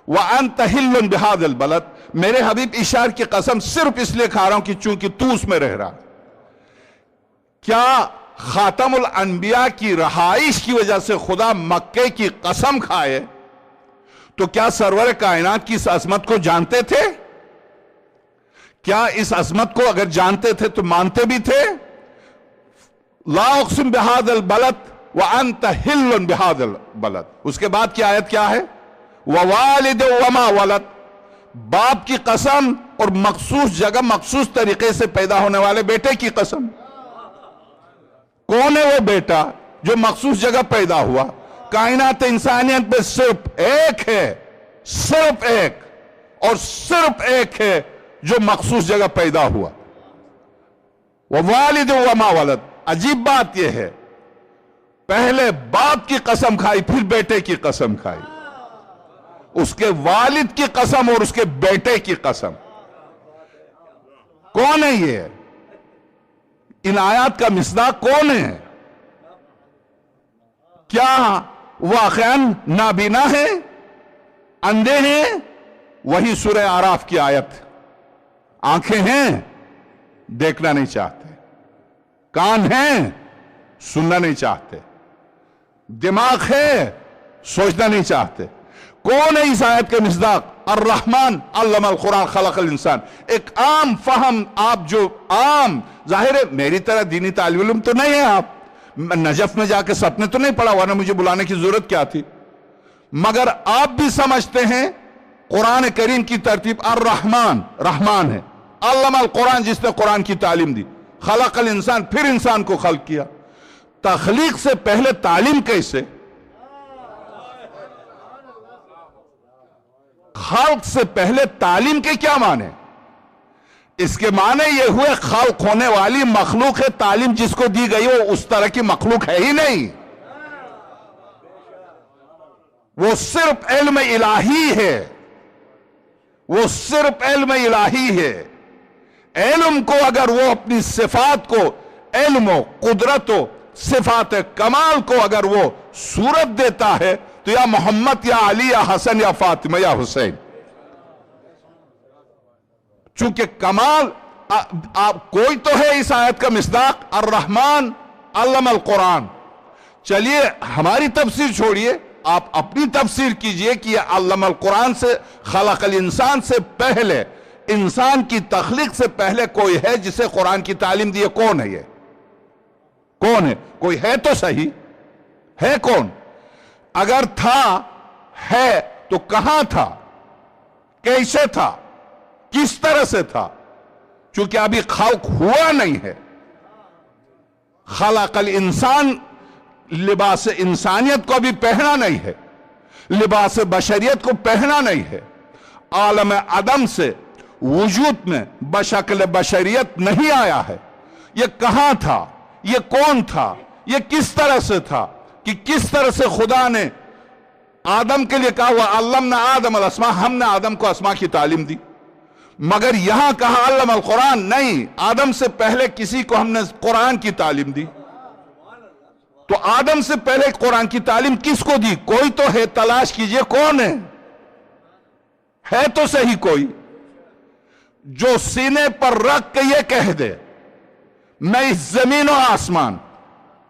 وانت حل بہذا البلد، میرے حبیب اس شہر کی قسم صرف اس لیے کھا رہا ہوں کہ چونکہ تو اس میں رہ رہا. کیا خاتم الانبیاء کی رہائش کی وجہ سے خدا مکے کی قسم کھائے؟ تو کیا سرور کائنات کی اس عظمت کو جانتے تھے؟ کیا اس عظمت کو اگر جانتے تھے تو مانتے بھی تھے؟ لا اقسم بہذا البلد وانت حل بہذا البلد. اس کے بعد کی آیت کیا ہے؟ ووالد وما ولد، باپ کی قسم اور مخصوص جگہ مخصوص طریقے سے پیدا ہونے والے بیٹے کی قسم. کون ہے وہ بیٹا جو مخصوص جگہ پیدا ہوا؟ کائنات انسانیت میں صرف ایک ہے، صرف ایک، اور صرف ایک ہے جو مخصوص جگہ پیدا ہوا، ووالد وما ولد. عجیب بات یہ ہے، پہلے باپ کی قسم کھائی پھر بیٹے کی قسم کھائی، اس کے والد کی قسم اور اس کے بیٹے کی قسم. کون ہے یہ؟ ان آیات کا مصداق کون ہے؟ کیا واقعاً نابینا ہے، اندھے ہیں؟ وہی سورہ اعراف کی آیت. آنکھیں ہیں دیکھنا نہیں چاہتے، کان ہیں سننا نہیں چاہتے، دماغ ہے سوچنا نہیں چاہتے. کون ہے اس آیت کے مصداق؟ الرحمن علم القرآن خلق الانسان. ایک عام فہم، آپ جو عام، ظاہر ہے میری طرح دینی طالب علم تو نہیں ہے آپ، نجف میں جا کے سپنے تو نہیں پڑھا، ورنہ مجھے بلانے کی ضرورت کیا تھی. مگر آپ بھی سمجھتے ہیں قرآن کریم کی ترتیب الرحمن، رحمان ہے. علم القرآن، جس نے قرآن کی تعلیم دی. خلق الانسان، پھر انسان کو خلق کیا. تخلیق سے پہلے تعلیم کیسے؟ خلق سے پہلے تعلیم کے کیا معنی؟ اس کے معنی یہ ہوئے خلق ہونے والی مخلوق ہے، تعلیم جس کو دی گئی وہ اس طرح کی مخلوق ہے ہی نہیں، وہ صرف علم الہی ہے، وہ صرف علم الہی ہے. علم کو اگر وہ اپنی صفات کو، علم و قدرت و صفات کمال کو اگر وہ صورت دیتا ہے تو یا محمد یا علی یا حسن یا فاطمہ یا حسین. چونکہ کمال کوئی تو ہے اس آیت کا مصداق الرحمن علم القرآن. چلیے ہماری تفسیر چھوڑیے، آپ اپنی تفسیر کیجئے کہ یہ علم القرآن سے، خلق الانسان سے پہلے، انسان کی تخلیق سے پہلے کوئی ہے جسے قرآن کی تعلیم دی ہے. کون ہے یہ؟ کون ہے؟ کوئی ہے تو صحیح، ہے کون؟ اگر تھا، ہے تو کہاں تھا، کیسے تھا، کس طرح سے تھا؟ چونکہ ابھی خلق ہوا نہیں ہے. خلق الانسان، لباس انسانیت کو ابھی پہنا نہیں ہے، لباس بشریت کو پہنا نہیں ہے. عالم عدم سے وجود میں بشکل بشریت نہیں آیا ہے. یہ کہاں تھا، یہ کون تھا، یہ کس طرح سے تھا، کہ کس طرح سے خدا نے آدم کے لیے کہا ہوا علمنا آدم الاسماء، ہم نے آدم کو اسماء کی تعلیم دی. مگر یہاں کہا علم القرآن، نہیں، آدم سے پہلے کسی کو ہم نے قرآن کی تعلیم دی. تو آدم سے پہلے قرآن کی تعلیم کس کو دی؟ کوئی تو ہے، تلاش کیجئے کون ہے. ہے تو صحیح کوئی جو سینے پر رکھ کے یہ کہہ دے میں اس زمین و آسمان،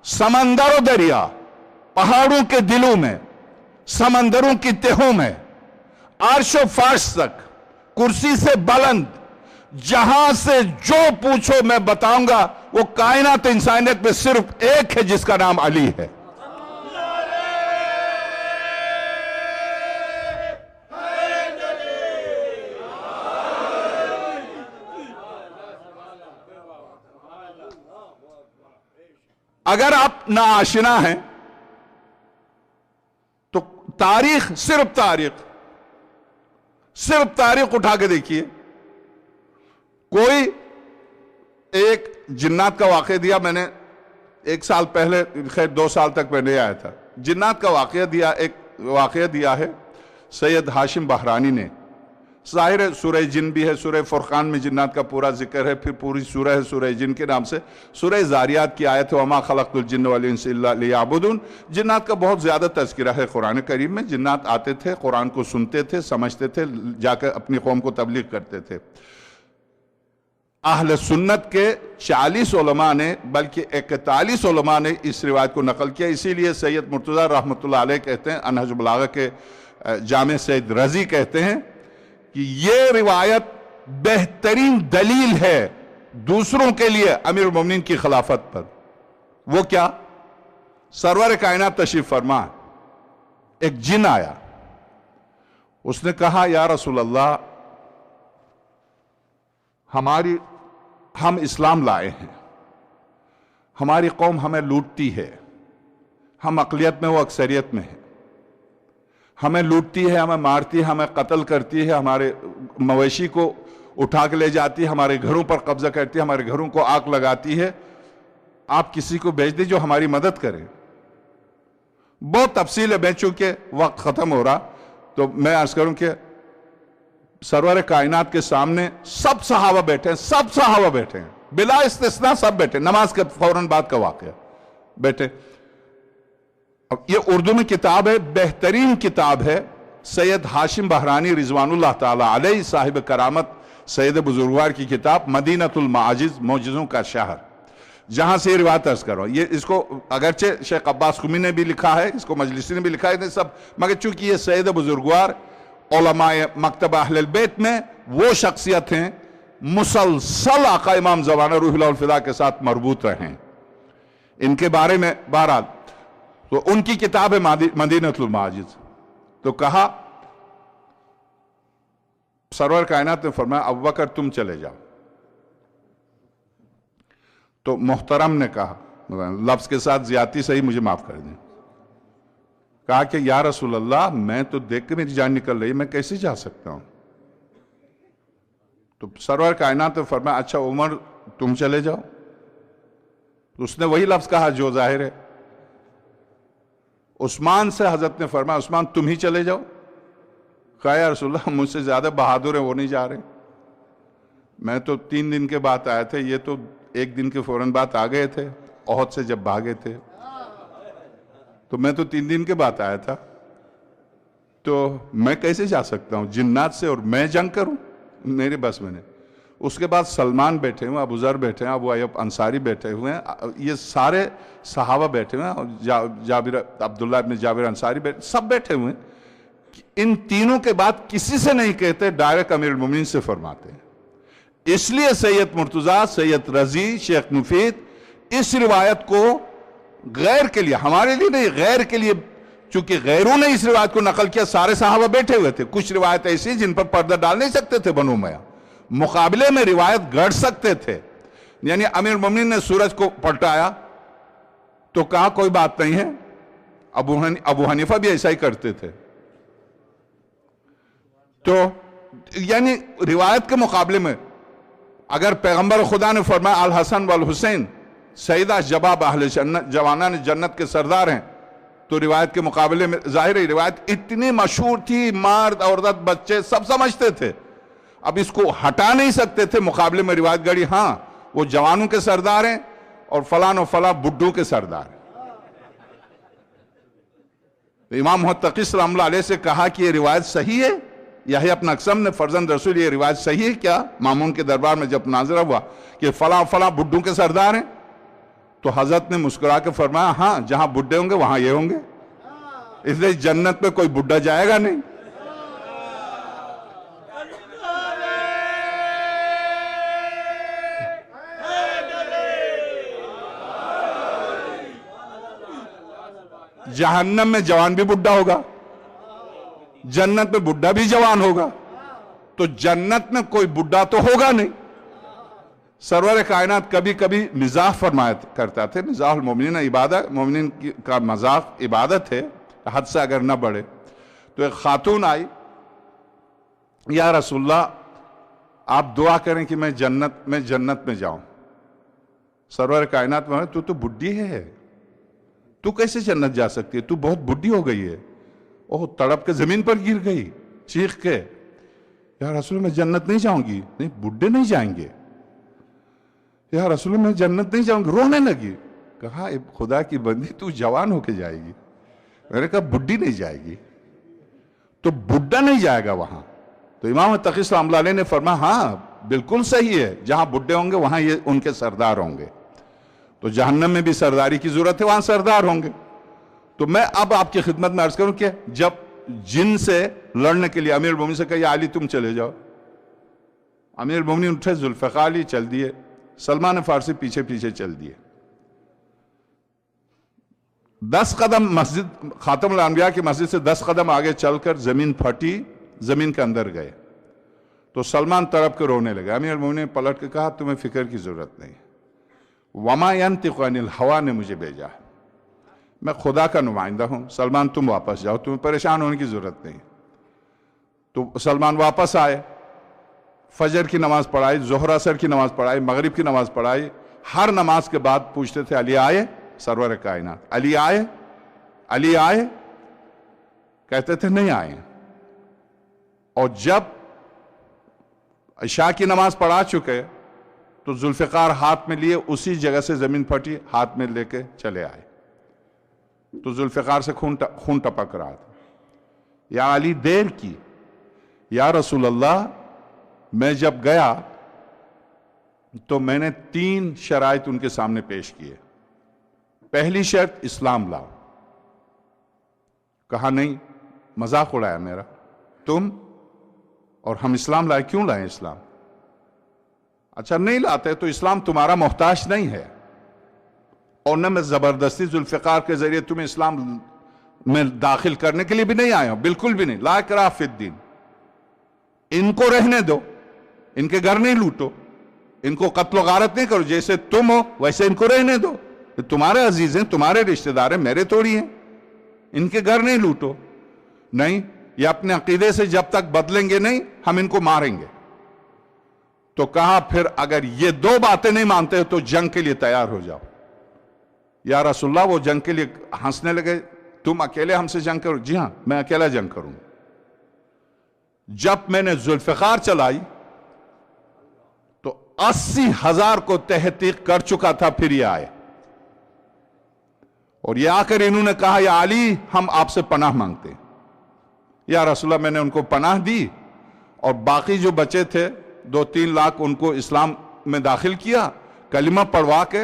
سمندر و دریا، پہاڑوں کے دلوں میں، سمندروں کی تہوں میں، عرش و فرش تک، کرسی سے بلند، جہاں سے جو پوچھو میں بتاؤں گا. وہ کائنات انسانیت میں صرف ایک ہے جس کا نام علی ہے. اگر آپ ناآشنا ہیں تو تاریخ، صرف تاریخ اٹھا کے دیکھیے. کوئی ایک جنات کا واقعہ دیا، میں نے 1 سال پہلے، خیر 2 سال تک میں نہیں آیا تھا. جنات کا واقعہ دیا ہے سید ہاشم بحرانی نے. ظاہر ہے سورہ جن بھی ہے، سورہ فرقان میں جنات کا پورا ذکر ہے، پھر پوری سورہ ہے سورہ جن کے نام سے. سورہ زاریات کی آیت ہے وَمَا خَلَقْتُ الْجِنَّ وَالْإِنسَ إِلَّا لِيَعْبُدُونَ. جنات کا بہت زیادہ تذکرہ ہے قرآن کریم میں. جنات آتے تھے، قرآن کو سنتے تھے، سمجھتے تھے، جا کر اپنی قوم کو تبلیغ کرتے تھے. اہل سنت کے 40 علماء نے، بلکہ 41 علماء نے اس روایت کو نقل کیا. اسی لیے سید مرتضیٰ رحمۃ اللہ علیہ کہتے ہیں، نہج البلاغہ کے جامع سید رضی کہتے ہیں کہ یہ روایت بہترین دلیل ہے دوسروں کے لیے امیر المومنین کی خلافت پر. وہ کیا؟ سرور کائنات تشریف فرما، ایک جن آیا، اس نے کہا یا رسول اللہ ہم اسلام لائے ہیں، ہماری قوم ہمیں لوٹتی ہے، ہم اقلیت میں وہ اکثریت میں ہیں، ہمیں لوٹتی ہے، ہمیں مارتی ہے، ہمیں قتل کرتی ہے، ہمارے مویشی کو اٹھا کے لے جاتی ہے، ہمارے گھروں پر قبضہ کرتی ہے، ہمارے گھروں کو آگ لگاتی ہے، آپ کسی کو بھیج دیں جو ہماری مدد کرے۔ بہت تفصیل ہے، میں چونکہ وقت ختم ہو رہا تو میں عرض کروں کہ سرور کائنات کے سامنے سب صحابہ بیٹھے ہیں، سب صحابہ بیٹھے ہیں، بلا استثناء سب بیٹھے، نماز کے فوراً بعد کا واقعہ بیٹھے۔ اب یہ اردو میں کتاب ہے، بہترین کتاب ہے، سید ہاشم بہرانی رضوان اللہ تعالی علیہ صاحب کرامت سید بزرگوار کی کتاب مدینۃ المعاجز، معجزوں کا شہر، جہاں سے یہ روایت عرض کر رہا ہوں۔ یہ اس کو اگرچہ شیخ عباس قمی نے بھی لکھا ہے، اس کو مجلسی نے بھی لکھا ہے، سب، مگر چونکہ یہ سید بزرگوار علماء مکتبہ اہل البیت میں وہ شخصیت ہیں مسلسل آقا امام زمانہ روح اللہ الفدا کے ساتھ مربوط رہے ہیں، ان کے بارے میں بہرحال تو ان کی کتاب ہے مدینۃ المعاجز۔ تو کہا سرور کائنات نے فرمایا ابوبکر تم چلے جاؤ۔ تو محترم نے کہا، لفظ کے ساتھ زیادتی صحیح، مجھے معاف کر دیں، کہا کہ یا رسول اللہ میں تو دیکھ کے میری جان نکل رہی، میں کیسے جا سکتا ہوں؟ تو سرور کائنات نے فرمایا اچھا عمر تم چلے جاؤ۔ تو اس نے وہی لفظ کہا جو ظاہر ہے۔ عثمان سے حضرت نے فرمایا عثمان تم ہی چلے جاؤ۔ کہا یا رسول اللہ مجھ سے زیادہ بہادر ہیں وہ نہیں جا رہے، میں تو 3 دن کے بعد آئے تھے، یہ تو 1 دن کے فوراً بعد آ گئے تھے، احد سے جب بھاگے تھے، تو میں تو 3 دن کے بعد آیا تھا، تو میں کیسے جا سکتا ہوں جنات سے، اور میں جنگ کروں؟ میرے بس میں نے۔ اس کے بعد سلمان بیٹھے ہوئے، ابو ذر بیٹھے ہیں، ابو ایوب انصاری بیٹھے ہوئے ہیں، یہ سارے صحابہ بیٹھے ہوئے ہیں، جابر عبداللہ ابن جابر انصاری بیٹھے، سب بیٹھے ہوئے ہیں۔ ان تینوں کے بعد کسی سے نہیں کہتے، ڈائریکٹ امیر المومنین سے فرماتے ہیں۔ اس لیے سید مرتضیٰ، سید رضی، شیخ مفید اس روایت کو غیر کے لیے، ہمارے لیے نہیں، غیر کے لیے، چونکہ غیروں نے اس روایت کو نقل کیا، سارے صحابہ بیٹھے ہوئے تھے، کچھ روایت ایسی جن پر پردہ ڈال نہیں سکتے تھے بنو امیہ، مقابلے میں روایت گڑھ سکتے تھے۔ یعنی امیر المومنین نے سورج کو پلٹایا تو کہا کوئی بات نہیں ہے، ابو حنیفہ بھی ایسا ہی کرتے تھے۔ تو یعنی روایت کے مقابلے میں اگر پیغمبر خدا نے فرمایا الحسن والحسین سیدہ جباب اہل جنت، جوانان جنت کے سردار ہیں، تو روایت کے مقابلے میں ظاہر ہے روایت اتنی مشہور تھی، مرد عورت بچے سب سمجھتے تھے، اب اس کو ہٹا نہیں سکتے تھے، مقابلے میں روایت گڑی ہاں وہ جوانوں کے سردار ہیں اور فلان و فلاں بڈھوں کے سردار ہیں۔ امام محمد تقی صلی اللہ علیہ سے کہا کہ یہ روایت صحیح ہے؟ یحییٰ ابن اقسم نے فرزند رسول یہ روایت صحیح ہے کیا؟ مامون کے دربار میں جب مناظرہ ہوا کہ فلاں فلاں بڈھوں کے سردار ہیں، تو حضرت نے مسکرا کے فرمایا ہاں جہاں بڈھے ہوں گے وہاں یہ ہوں گے، اس لیے جنت میں کوئی بڈھا جائے گا نہیں۔ جہنم میں جوان بھی بڈھا ہوگا، جنت میں بڈھا بھی جوان ہوگا، تو جنت میں کوئی بڈھا تو ہوگا نہیں۔ سرور کائنات کبھی کبھی مزاح فرمایا کرتا تھے، مزاح المومنین عبادت، مومنین کا مذاق عبادت ہے، حد سے اگر نہ بڑھے۔ تو ایک خاتون آئی، یا رسول اللہ آپ دعا کریں کہ میں جنت میں جاؤں۔ سرور کائنات میں تو بڈھی ہے، تو کیسے جنت جا سکتی ہے؟ تو بہت بڈھی ہو گئی ہے۔ اوہ تڑپ کے زمین پر گر گئی چیخ کے، یا رسول اللہ میں جنت نہیں جاؤں گی۔ نہیں بڈھے نہیں جائیں گے۔ یا رسول اللہ میں جنت نہیں جاؤں گی، رونے لگی۔ کہا خدا کی بندی تو جوان ہو کے جائے گی۔ میں نے کہا بڈھی نہیں جائے گی، تو بڈھا نہیں جائے گا وہاں۔ تو امام تقی صلی اللہ علیہ نے فرمایا ہاں بالکل صحیح ہے، جہاں بڈھے ہوں گے وہاں یہ ان کے سردار ہوں گے، تو جہنم میں بھی سرداری کی ضرورت ہے، وہاں سردار ہوں گے۔ تو میں اب آپ کی خدمت میں عرض کروں کہ جب جن سے لڑنے کے لیے امیر المومنین سے کہا یا علی تم چلے جاؤ، امیر المومنین اٹھے، ذوالفقار علی چل دیے، سلمان فارسی پیچھے پیچھے چل دیے۔ 10 قدم مسجد خاتم الانبیاء کی مسجد سے 10 قدم آگے چل کر زمین پھٹی، زمین کے اندر گئے تو سلمان تڑپ کے رونے لگا۔ امیر المومنین نے پلٹ کے کہا تمہیں فکر کی ضرورت نہیں، وما ينطق عن الهوى نے مجھے بھیجا ہے، میں خدا کا نمائندہ ہوں، سلمان تم واپس جاؤ، تمہیں پریشان ہونے کی ضرورت نہیں۔ تو سلمان واپس آئے، فجر کی نماز پڑھائی، ظہر عصر کی نماز پڑھائی، مغرب کی نماز پڑھائی، ہر نماز کے بعد پوچھتے تھے علی آئے؟ سرور کائنات علی آئے؟ علی آئے؟ کہتے تھے نہیں آئے۔ اور جب عشاء کی نماز پڑھا چکے تو ذوالفقار ہاتھ میں لیے اسی جگہ سے زمین پھٹی، ہاتھ میں لے کے چلے آئے تو ذوالفقار سے خون ٹپک رہا تھا۔ یا علی دیر کی، یا رسول اللہ میں جب گیا تو میں نے 3 شرائط ان کے سامنے پیش کیے۔ پہلی شرط اسلام لاؤ۔ کہا نہیں، مذاق اڑایا میرا، تم اور ہم اسلام لائے، کیوں لائیں اسلام؟ اچھا نہیں لاتے تو اسلام تمہارا محتاج نہیں ہے، اور نہ میں زبردستی ذوالفقار کے ذریعے تمہیں اسلام میں داخل کرنے کے لیے بھی نہیں آیا ہوں، بالکل بھی نہیں، لا اکراہ فی الدین۔ ان کو رہنے دو، ان کے گھر نہیں لوٹو، ان کو قتل و غارت نہیں کرو، جیسے تم ہو ویسے ان کو رہنے دو، تمہارے عزیز ہیں، تمہارے رشتہ دار ہیں، میرے تھوڑی ہیں، ان کے گھر نہیں لوٹو۔ نہیں، یہ اپنے عقیدے سے جب تک بدلیں گے نہیں ہم ان کو ماریں گے۔ تو کہا پھر اگر یہ 2 باتیں نہیں مانتے تو جنگ کے لیے تیار ہو جاؤ۔ یا رسول اللہ وہ جنگ کے لیے ہنسنے لگے، تم اکیلے ہم سے جنگ کرو؟ جی ہاں میں اکیلا جنگ کروں۔ جب میں نے ذوالفقار چلائی تو 80,000 کو تحقیق کر چکا تھا، پھر یہ آئے اور یہ آ کر انہوں نے کہا یا علی ہم آپ سے پناہ مانگتے ہیں۔ یا رسول اللہ میں نے ان کو پناہ دی اور باقی جو بچے تھے 2-3 لاکھ ان کو اسلام میں داخل کیا، کلمہ پڑھوا کے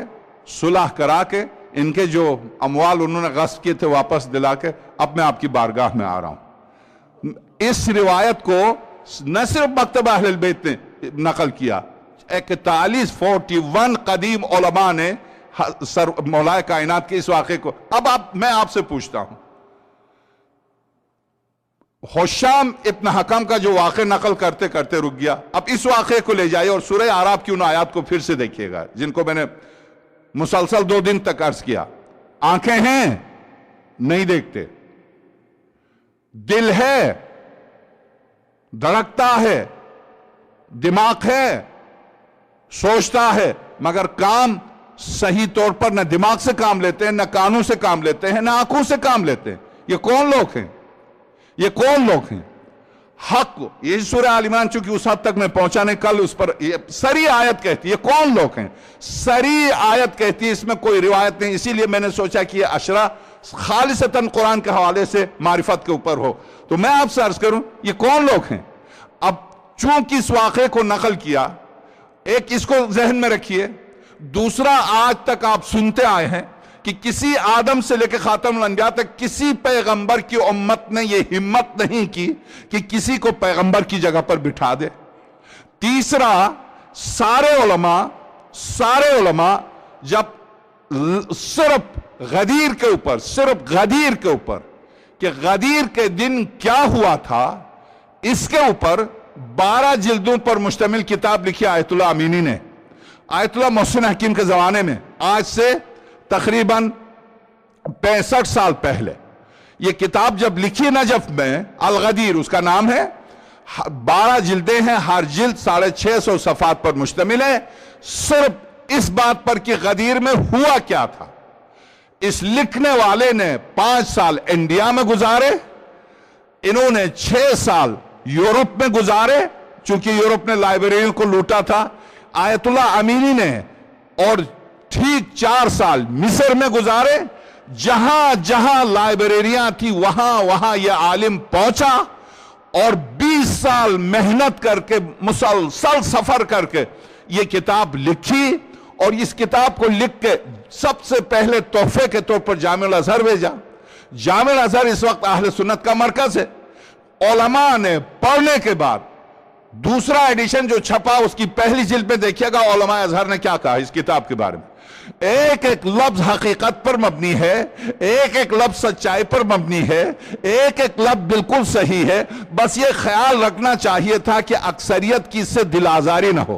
صلح کرا کے ان کے جو اموال انہوں نے غصب کیے تھے واپس دلا کے اب میں آپ کی بارگاہ میں آ رہا ہوں۔ اس روایت کو نہ صرف مکتبہ اہل البیت نے نقل کیا، 41 قدیم علماء نے مولا کائنات کے اس واقعے کو۔ اب میں آپ سے پوچھتا ہوں، حشام ابن حکم کا جو واقعہ نقل کرتے کرتے رک گیا، اب اس واقعے کو لے جائیے اور سورہ اعراف کی ان آیات کو پھر سے دیکھیے گا جن کو میں نے مسلسل 2 دن تک عرض کیا۔ آنکھیں ہیں نہیں دیکھتے، دل ہے دھڑکتا ہے، دماغ ہے سوچتا ہے، مگر کام صحیح طور پر نہ دماغ سے کام لیتے ہیں، نہ کانوں سے کام لیتے ہیں، نہ آنکھوں سے کام لیتے ہیں۔ یہ کون لوگ ہیں؟ یہ کون لوگ ہیں؟ حق، یہ سورہ آل عمران چونکہ اس حد تک میں پہنچا نہیں، کل اس پر سری آیت کہتی ہے کون لوگ ہیں، سری آیت کہتی ہے، اس میں کوئی روایت نہیں، اسی لیے میں نے سوچا کہ یہ اشرا خالصتاً قرآن کے حوالے سے معرفت کے اوپر ہو۔ تو میں آپ سے عرض کروں یہ کون لوگ ہیں؟ اب چونکہ اس واقعے کو نقل کیا، ایک اس کو ذہن میں رکھیے، دوسرا آج تک آپ سنتے آئے ہیں کہ کسی آدم سے لے کے خاتم الانبیاء تک کسی پیغمبر کی امت نے یہ ہمت نہیں کی کہ کسی کو پیغمبر کی جگہ پر بٹھا دے۔ تیسرا، سارے علماء جب صرف غدیر کے اوپر کہ غدیر کے دن کیا ہوا تھا اس کے اوپر 12 جلدوں پر مشتمل کتاب لکھی آیت اللہ امینی نے، آیت اللہ محسن حکیم کے زمانے میں، آج سے تقریباً 65 سال پہلے یہ کتاب جب لکھی نجف میں، الغدیر اس کا نام ہے، 12 جلدیں ہیں، ہر جلد 650 صفحات پر مشتمل ہے، صرف اس بات پر کہ غدیر میں ہوا کیا تھا۔ اس لکھنے والے نے 5 سال انڈیا میں گزارے، انہوں نے 6 سال یورپ میں گزارے چونکہ یورپ نے لائبریریوں کو لوٹا تھا، آیت اللہ امینی نے اور ٹھیک 4 سال مصر میں گزارے، جہاں جہاں لائبریریاں تھی وہاں یہ عالم پہنچا اور 20 سال محنت کر کے مسلسل سفر کر کے یہ کتاب لکھی، اور اس کتاب کو لکھ کے سب سے پہلے تحفے کے طور پر جامع الازہر بھیجا۔ جامع الازہر اس وقت اہل سنت کا مرکز ہے۔ علماء نے پڑھنے کے بعد دوسرا ایڈیشن جو چھپا اس کی پہلی جلد میں دیکھیے گا علماء ازہر نے کیا کہا اس کتاب کے بارے میں۔ ایک ایک لفظ حقیقت پر مبنی ہے، ایک ایک لفظ سچائی پر مبنی ہے، ایک ایک لفظ بالکل صحیح ہے، بس یہ خیال رکھنا چاہیے تھا کہ اکثریت کی اس سے دل آزاری نہ ہو۔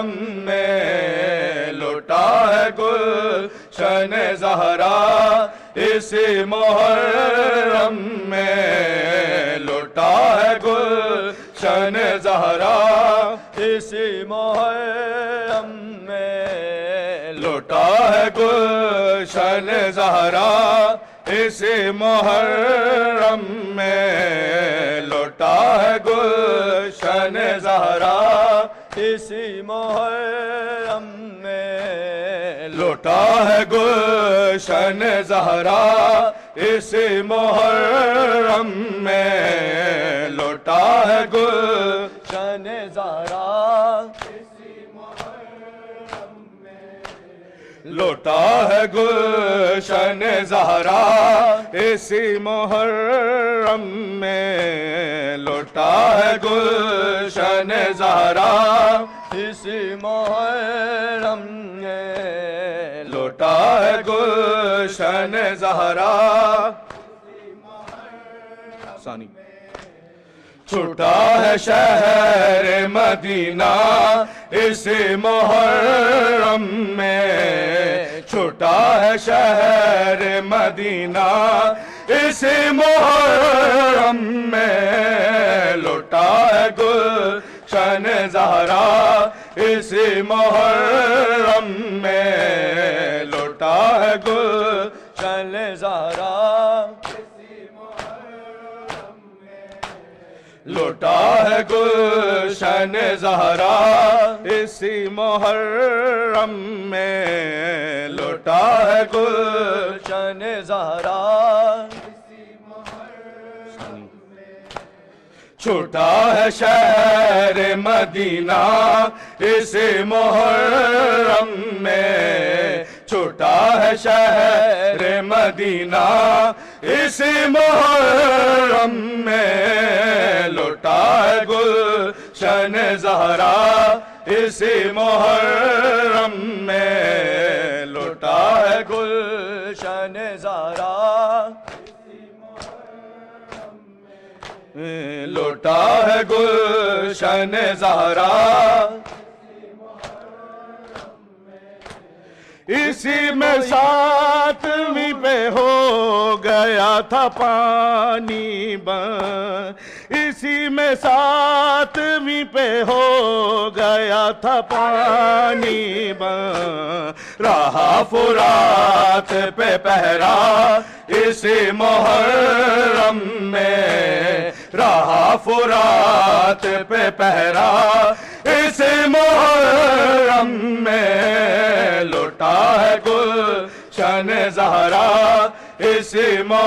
محرم میں لوٹا ہے گلشن زہرا اسی محرم میں لوٹا ہے گلشن زہرا اسی محرم میں لوٹا ہے گلشن زہرا اسی محرم میں لوٹا ہے گلشن زہرا اسی محرم میں لوٹا ہے گلشن زہرا اسی محرم میں لوٹا ہے گلشن زہرا لوٹا ہے گلشن زہرا اسی محرم میں لوٹا ہے گلشن زہرا اسی محرم میں لوٹا ہے گلشن زہرا ثانی چھوٹا ہے شہر مدینہ اسی محرم میں چھوٹا ہے شہر مدینہ اسی محرم میں لوٹا ہے گلشن زہرا اسی محرم میں لوٹا ہے گلشن زہرا لوٹا ہے گلشن زہرا اسی محرم میں لوٹا ہے گلشن زہرا چھوٹا ہے شہر مدینہ اسی محرم میں چھوٹا ہے شہر مدینہ اسی محرم میں لوٹا ہے گلشن زہرا اسی محرم میں لوٹا ہے گلشن زہرا لوٹا ہے گلشن زہرا اسی میں ساتویں پہ ہو گیا تھا پانی بند اسی میں ساتویں پہ ہو گیا تھا پانی بند رہا فرات پہ پہرا اسی محرم میں رہا فرات پہ پہرا اسی محرم میں لوٹا ہے گلشن زہرا اسی محرم